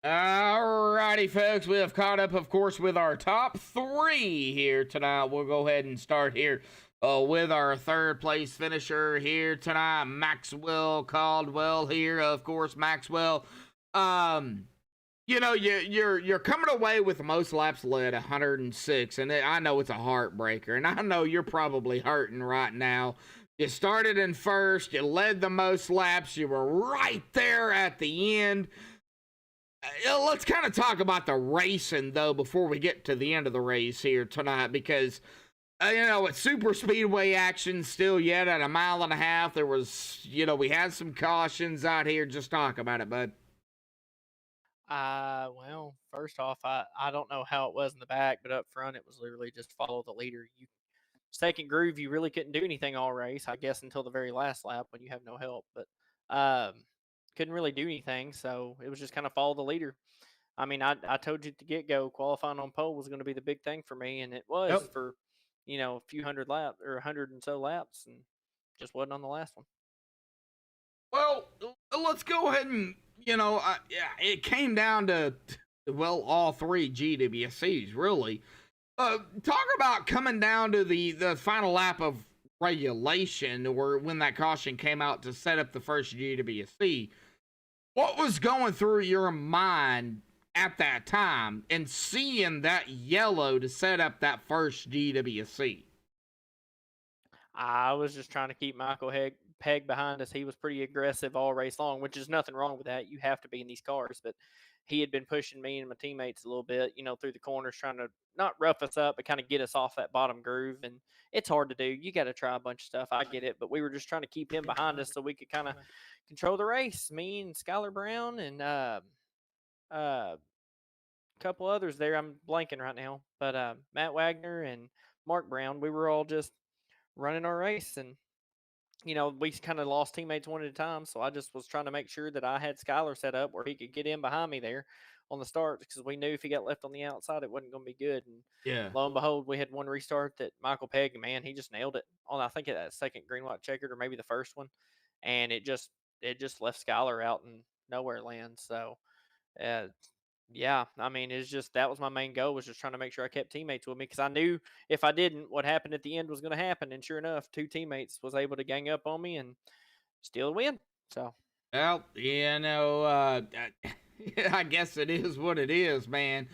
Alrighty, folks, we have caught up, of course, with our top 3 here tonight. We'll go ahead and start here with our 3rd place finisher here tonight, Maxwell Caldwell here. Of course, Maxwell, you know, you're coming away with the most laps led, 106, and I know it's a heartbreaker, and I know you're probably hurting right now. You started in 1st, you led the most laps, you were right there at the end. let's kind of talk about the racing, though, before we get to the end of the race here tonight, because, it's super speedway action still yet at 1.5 miles. There was, we had some cautions out here. Just talk about it, bud. Well, first off, I don't know how it was in the back, but up front, it was literally just follow the leader. You second groove, you really couldn't do anything all race, I guess, until the very last lap when you have no help. But couldn't really do anything, so it was just kind of follow the leader. I mean, I told you at the get go, qualifying on pole was going to be the big thing for me, and it was Yep. for a few hundred laps or 100 and so laps, and just wasn't on the last one. Well, let's go ahead and, it came down to, well, all three GWCs, really. Talk about coming down to the final lap of regulation, or when that caution came out to set up the first GWC. What was going through your mind at that time and seeing that yellow to set up that first GWC? I was just trying to keep Michael Peg behind us. He was pretty aggressive all race long, which is nothing wrong with that. You have to be in these cars, but he had been pushing me and my teammates a little bit, through the corners, trying to not rough us up, but kind of get us off that bottom groove. And it's hard to do. You got to try a bunch of stuff. I get it, but we were just trying to keep him behind us so we could kind of control the race. Me and Skylar Brown and a couple others there. I'm blanking right now, but Matt Wagner and Mark Brown. We were all just running our race, and we kind of lost teammates one at a time. So I just was trying to make sure that I had Skylar set up where he could get in behind me there on the start, because we knew if he got left on the outside, it wasn't going to be good. And Yeah. lo and behold, we had one restart that Michael Pegg, man, he just nailed it on, I think, that second green white checkered, or maybe the first one, and it just left Skylar out in nowhere land. So uh, yeah, I mean, it's just that was my main goal, was just trying to make sure I kept teammates with me, because I knew if I didn't, what happened at the end was going to happen. And sure enough, two teammates was able to gang up on me and steal a win. So, Well, I guess it is what it is, man.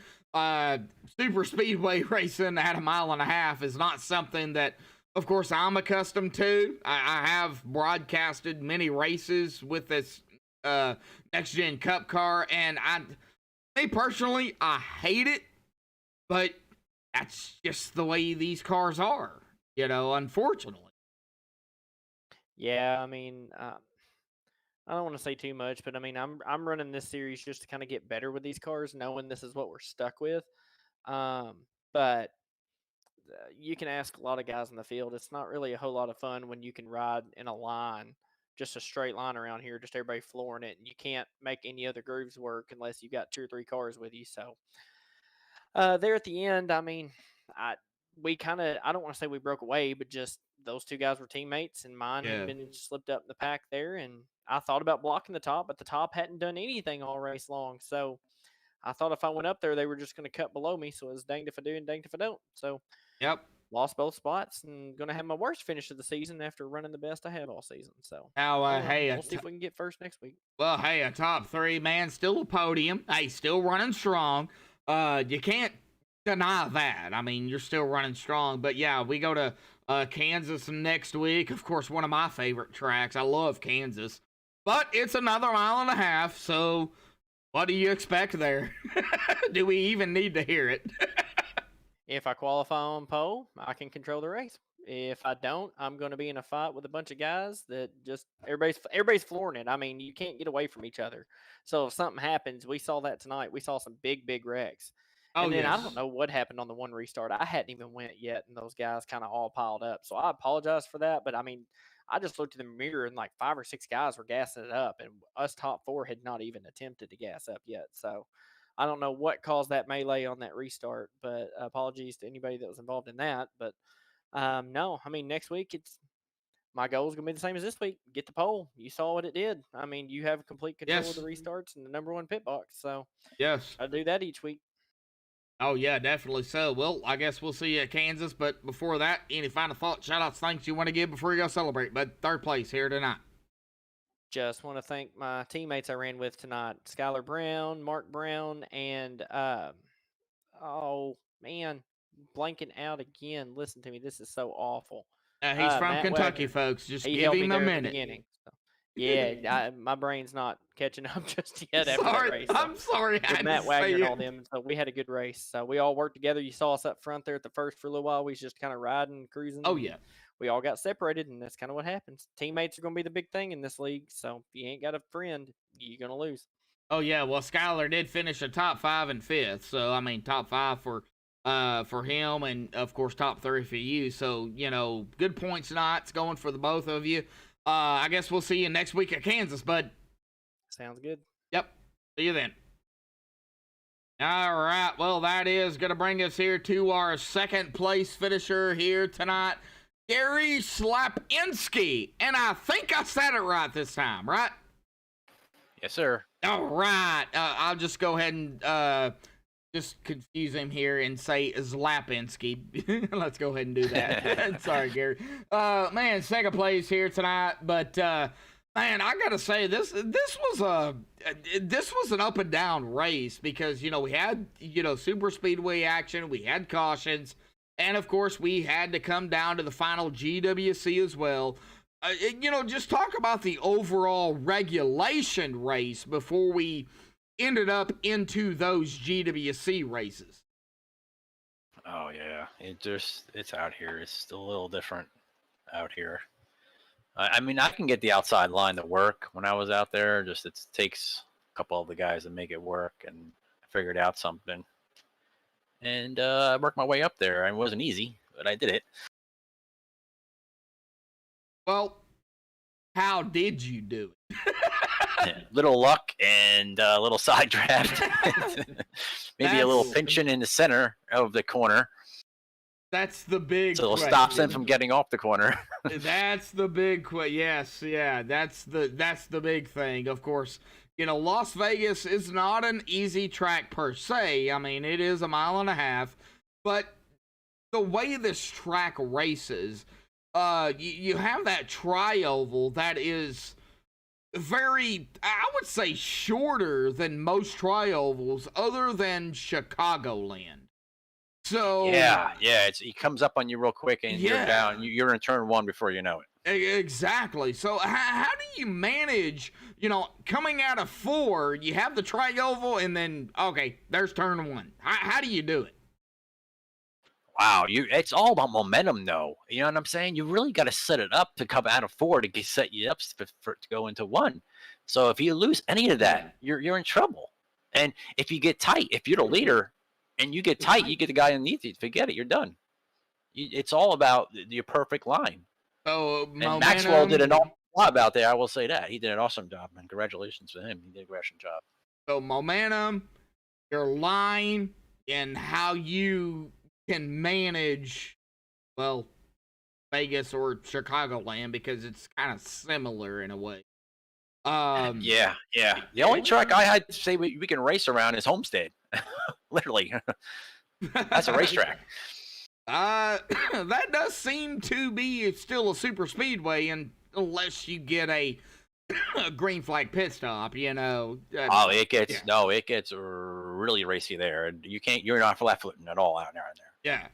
Super speedway racing at 1.5 miles is not something that, of course, I'm accustomed to. I have broadcasted many races with this Next Gen Cup car, and me personally, I hate it, but that's just the way these cars are, unfortunately. yeah, I mean, I don't want to say too much, but I mean, I'm running this series just to kind of get better with these cars, knowing this is what we're stuck with. But you can ask a lot of guys in the field. It's not really a whole lot of fun when you can ride in a line, just a straight line around here, just everybody flooring it, and you can't make any other grooves work unless you've got 2 or 3 cars with you. So there at the end, I mean, we kind of, I don't want to say we broke away, but just those two guys were teammates, and mine Yeah. had been slipped up in the pack there, and I thought about blocking the top, but the top hadn't done anything all race long. So I thought if I went up there, they were just going to cut below me. So it was danged if I do and danged if I don't. So Yep. lost both spots and going to have my worst finish of the season after running the best I have all season. So Now, oh well, hey, we'll see if we can get first next week. well, hey, a top 3, man, still a podium. Hey, still running strong. You can't deny that. I mean, you're still running strong. But yeah, we go to Kansas next week. Of course, one of my favorite tracks. I love Kansas. But it's another 1.5 miles, so what do you expect there? Do we even need to hear it? If I qualify on pole, I can control the race. If I don't, I'm going to be in a fight with a bunch of guys that just everybody's flooring it. I mean, you can't get away from each other. So if something happens, we saw that tonight. We saw some big wrecks. Oh, And then I yes. don't know what happened on the one restart. I hadn't even went yet, and those guys kind of all piled up. So I apologize for that. But I mean, I just looked in the mirror, and like 5 or 6 guys were gassing it up, and us top 4 had not even attempted to gas up yet. So I don't know what caused that melee on that restart, but apologies to anybody that was involved in that. But no, I mean, next week my goal is going to be the same as this week. Get the pole. You saw what it did. I mean, you have complete control of the restarts and the #1 pit box. So Yes. I do that each week. Oh, yeah, definitely so. Well, I guess we'll see you at Kansas. But before that, any final thoughts, shout-outs, thanks you want to give before you go celebrate? But third place here tonight. Just want to thank my teammates I ran with tonight: Skylar Brown, Mark Brown, and oh man, blanking out again. Listen to me, this is so awful. He's from Matt Kentucky, Wagner. folks. Just He give helped me him a there at the minute. beginning. So, Yeah, my brain's not catching up just yet after that race. So. I'm sorry. I With had Matt to Wagner say and all it. them, so we had a good race. So we all worked together. You saw us up front there at the first for a little while. We was just kind of riding, cruising. Oh yeah. We all got separated, and that's kind of what happens. Teammates are going to be the big thing in this league. So if you ain't got a friend, you're going to lose. Oh yeah. Well, Skylar did finish a top 5 and 5th. So I mean, top 5 for him, and of course top 3 for you. So good points tonight going for the both of you. I guess we'll see you next week at Kansas, bud. Sounds good. Yep. See you then. All right. Well, that is going to bring us here to our second place finisher here tonight, Gary Slapinski. And I think I said it right this time, right? Yes, sir. All right. I'll just go ahead and just confuse him here and say Zlapinski. Let's go ahead and do that. Sorry, Gary. Man, second place here tonight, but man, I gotta say this was an up and down race because we had super speedway action, we had cautions, and of course we had to come down to the final GWC as well. Just talk about the overall regulation race before we ended up into those GWC races. Oh yeah, it's out here. It's still a little different out here. I mean, I can get the outside line to work when I was out there. Just it takes a couple of the guys to make it work, and I figured out something. And I worked my way up there. It wasn't easy, but I did it. Well, how did you do it? Little luck and a little side draft. Maybe a little pinching in the center of the corner. That's the big So it question. stops them from getting off the corner. That's the big yes, yeah, that's the big thing. Of course, Las Vegas is not an easy track per se. I mean, it is 1.5 miles, but the way this track races, you have that tri-oval that is very, I would say, shorter than most tri-ovals other than Chicagoland. So yeah, he comes up on you real quick and you're down. You're in turn 1 before you know it. Exactly. So how do you manage, coming out of 4, you have the tri-oval and then, okay, there's turn 1. How do you do it? Wow, it's all about momentum, though. You know what I'm saying? You really got to set it up to come out of 4 to set you up for to go into 1. So if you lose any of that, you're in trouble. And if you get tight, if you're the leader and you get tight, you get the guy underneath you. Forget it, you're done. It's all about your perfect line. So and Maxwell did an awesome job out there. I will say that he did an awesome job, and congratulations to him. He did a great job. So momentum, your line, and how you can manage, well, Vegas or Chicagoland, because it's kind of similar in a way. Yeah. The only track I had to say we can race around is Homestead. Literally. That's a racetrack. That does seem to be still a super speedway, unless you get a green flag pit stop, it gets really racy there. You're not flat-footing at all out there. Yeah.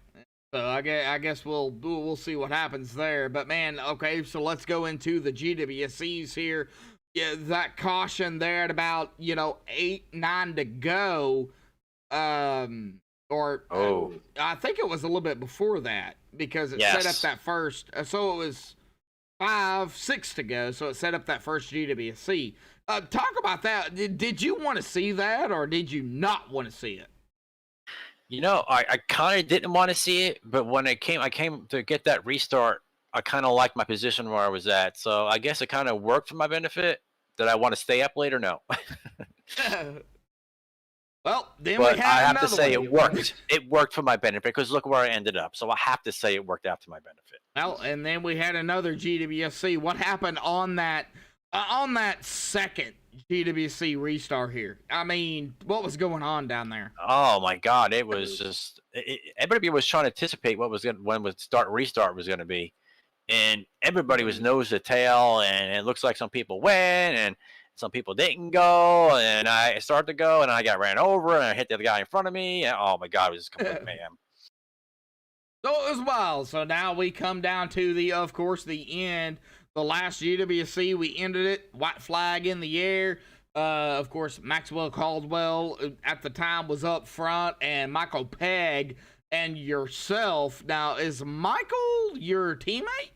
So I guess we'll see what happens there. But man, okay, so let's go into the GWCs here. Yeah, that caution there at about 8-9 to go. I think it was a little bit before that because it set up that first. So it was 5-6 to go. So it set up that first GWC. Talk about that. Did you want to see that, or did you not want to see it? I kind of didn't want to see it, but when I came to get that restart, I kind of liked my position where I was at. So I guess it kind of worked for my benefit. Did I want to stay up later? No. Well, then but we have I have to another say one. it worked. It worked for my benefit because look where I ended up. So I have to say it worked out to my benefit. Well, and then we had another GWC. What happened on that second GWC restart here? I mean, what was going on down there? Oh my God! It was just everybody was trying to anticipate when restart was going to be, and everybody was nose to tail. And it looks like some people went and some people didn't go, and I started to go, and I got ran over, and I hit the other guy in front of me. And, oh my God! It was just complete mayhem. So it was wild. So now we come down to of course, the end. the last GWC, we ended it, white flag in the air. Of course, Maxwell Caldwell at the time was up front, and Michael Pegg and yourself. Now, is Michael your teammate?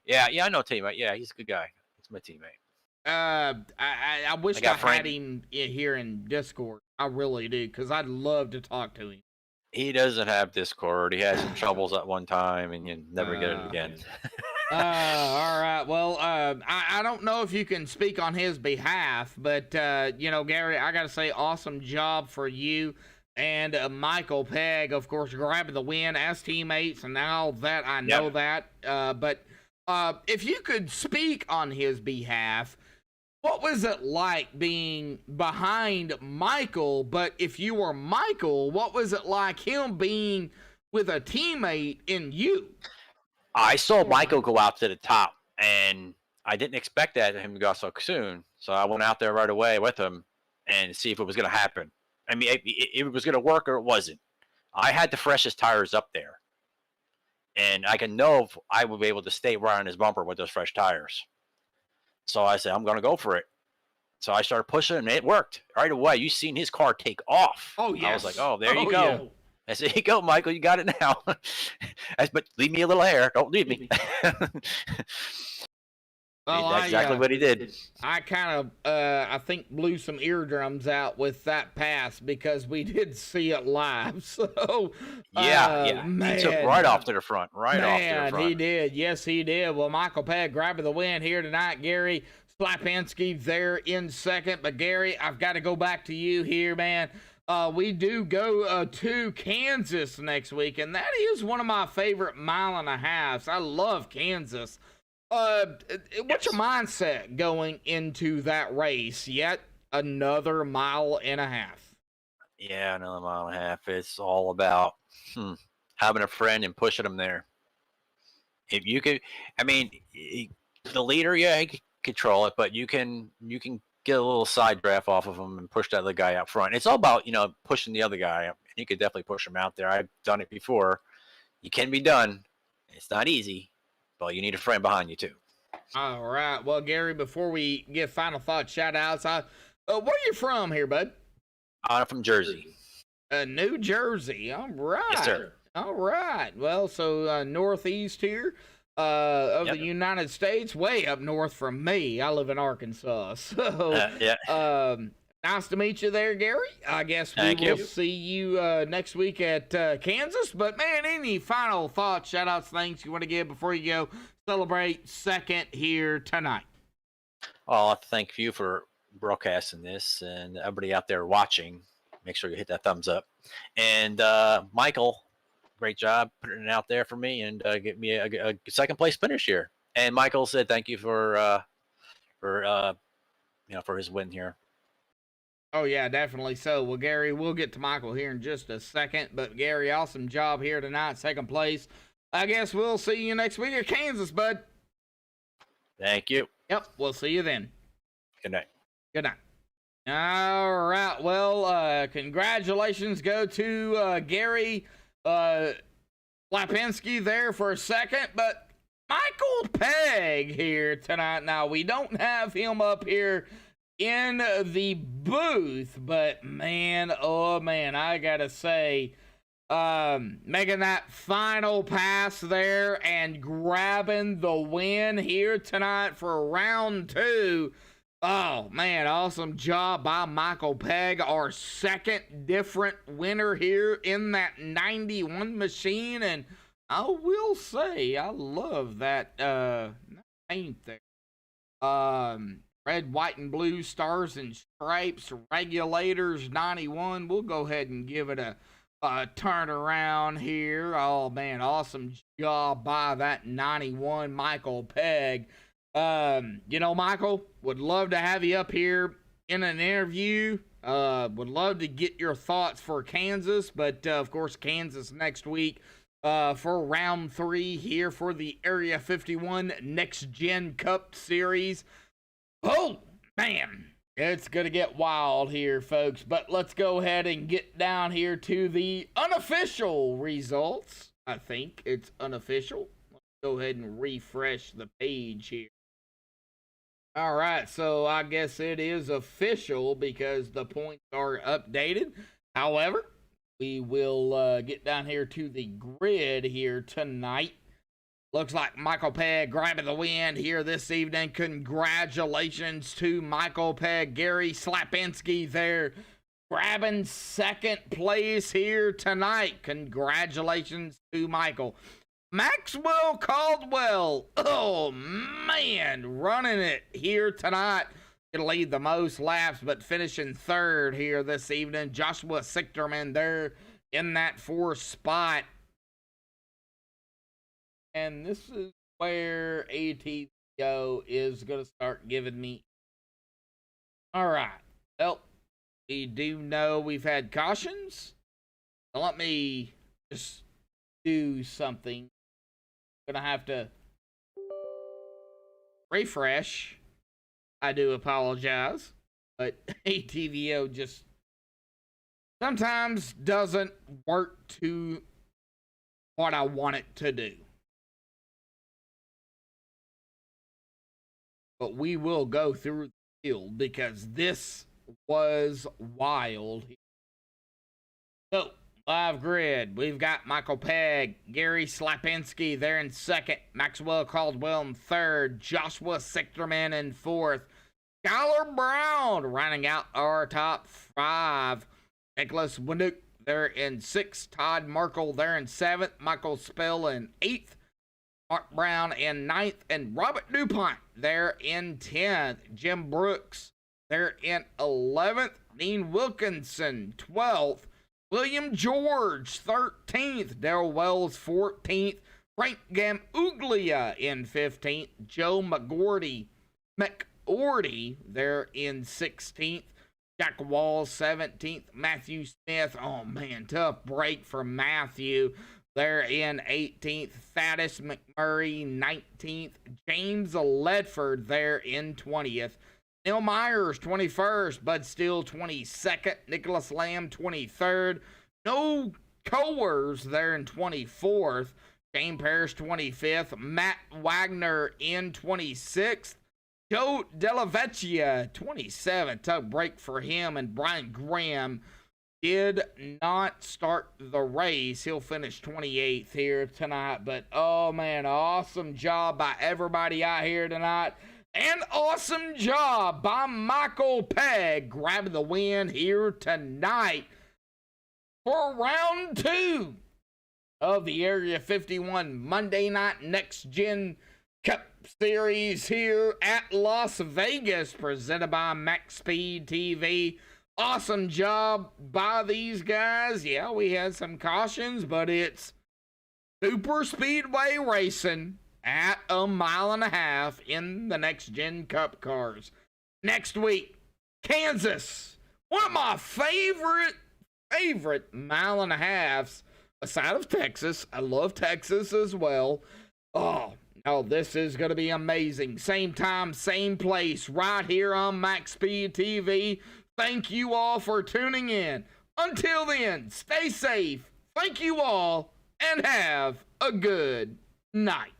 Yeah, I know teammate. Yeah, he's a good guy. He's my teammate. I wish I had him here in Discord. I really do, because I'd love to talk to him. He doesn't have Discord. He had some troubles at one time, and you never get it again. All right. Well, I don't know if you can speak on his behalf, but, Gary, I got to say, awesome job for you and Michael Pegg, of course, grabbing the win as teammates, and now that I know that. But if you could speak on his behalf, what was it like being behind Michael? But if you were Michael, what was it like him being with a teammate in you? I saw Michael go out to the top, and I didn't expect him to go so soon. So I went out there right away with him and see if it was going to happen. I mean, it was going to work or it wasn't. I had the freshest tires up there, and I can know if I would be able to stay right on his bumper with those fresh tires. So I said, I'm going to go for it. So I started pushing, and it worked right away. You seen his car take off. Oh, yeah. I was like, oh, there you go. Yeah. I said, here you go, Michael. You got it now. But leave me a little air. Don't leave me. Well, that's exactly what he did. I kind of, I think, blew some eardrums out with that pass because we did see it live. So, Man. He took right off to the front. Off to the front. He did. Yes, he did. Well, Michael Pegg grabbing the win here tonight. Gary Slapinski there in second. But, Gary, I've got to go back to you here, man. We do go to Kansas next week, and that is one of my favorite mile and a halves. I love Kansas. What's your mindset going into that race? Yet another mile and a half. Yeah, another mile and a half. It's all about having a friend and pushing them there. If you could, I mean, the leader, he can control it, but you can get a little side draft off of him and push that other guy out front. It's all about, pushing the other guy. You could definitely push him out there. I've done it before. It can be done. It's not easy, but you need a friend behind you too. All right. Well, Gary, before we give final thoughts, shout outs, where are you from here, bud? I'm from Jersey. New Jersey. All right. Yes, sir. All right. Well, so northeast here of the United States, way up north from me. I live in Arkansas. So, nice to meet you there, Gary. I guess we will see you next week at Kansas. But, man, any final thoughts, shout-outs, things you want to give before you go celebrate second here tonight? Well, I'd like to thank you for broadcasting this and everybody out there watching. Make sure you hit that thumbs up. And Michael, great job putting it out there for me and get me a second place finish here. And Michael said thank you for his win here. Oh, yeah, definitely so. Well, Gary, we'll get to Michael here in just a second. But, Gary, awesome job here tonight, second place. I guess we'll see you next week at Kansas, bud. Thank you. Yep, we'll see you then. Good night. Good night. All right, well, congratulations go to Gary Lapinski there for a second, but Michael Pegg here tonight. Now, we don't have him up here in the booth, but man, oh man, I gotta say, making that final pass there and grabbing the win here tonight for round 2. Oh man, awesome job by Michael Pegg, our second different winner here in that 91 machine. And I will say, I love that paint there. Red, white, and blue stars and stripes, regulators, 91. We'll go ahead and give it a turnaround here. Oh, man, awesome job by that 91 Michael Pegg. Michael, would love to have you up here in an interview. Would love to get your thoughts for Kansas, but, of course, Kansas next week for round 3 here for the Area 51 Next Gen Cup Series. Oh, man, it's going to get wild here, folks. But let's go ahead and get down here to the unofficial results. I think it's unofficial. go ahead and refresh the page here. All right, so I guess it is official because the points are updated. However, we will get down here to the grid here tonight. Looks like Michael Pegg grabbing the win here this evening. Congratulations to Michael Pegg. Gary Slapinski there grabbing second place here tonight. Congratulations to Michael. Maxwell Caldwell, oh man, running it here tonight. Gonna lead the most laps, but finishing third here this evening. Joshua Sichterman there in that fourth spot. And this is where ATVO is going to start giving me. All right. Well, we do know we've had cautions. So let me just do something. I'm going to have to refresh. I do apologize. But ATVO just sometimes doesn't work to what I want it to do. But we will go through the field because this was wild. So, live grid. We've got Michael Pegg, Gary Slapinski there in second, Maxwell Caldwell in third, Joshua Sichterman in fourth, Skylar Brown rounding out our top five, Nicholas Winduke there in sixth, Todd Merkel there in seventh, Michael Spell in eighth, Mark Brown in ninth, and Robert DuPont there in 10th. Jim Brooks there in 11th. Dean Wilkinson 12th. William George 13th. Darrell Wells 14th. Frank Gamuglia in 15th. Joe McOrdy there in 16th. Jack Wall 17th. Matthew Smith, oh man, tough break for Matthew. There in 18th, Thaddeus McMurray 19th, James Ledford there in 20th, Neil Myers 21st, Bud Steele 22nd, Nicholas Lamb 23rd, No Coers there in 24th, Shane Parrish 25th, Matt Wagner in 26th, Joe Delavecchia 27th, tough break for him, and Brian Graham did not start the race. He'll finish 28th here tonight. But, oh, man, awesome job by everybody out here tonight. And awesome job by Michael Pegg grabbing the win here tonight for round 2 of the Area 51 Monday Night Next Gen Cup Series here at Las Vegas, presented by MaxSpeedTV. Awesome job by these guys. Yeah, we had some cautions, but it's super speedway racing at 1.5 miles in the Next Gen Cup cars. Next week, Kansas. One of my favorite 1.5 miles aside of Texas. I love Texas as well. Oh, this is going to be amazing. Same time, same place, right here on MaxSpeedTV. Thank you all for tuning in. Until then, stay safe. Thank you all, and have a good night.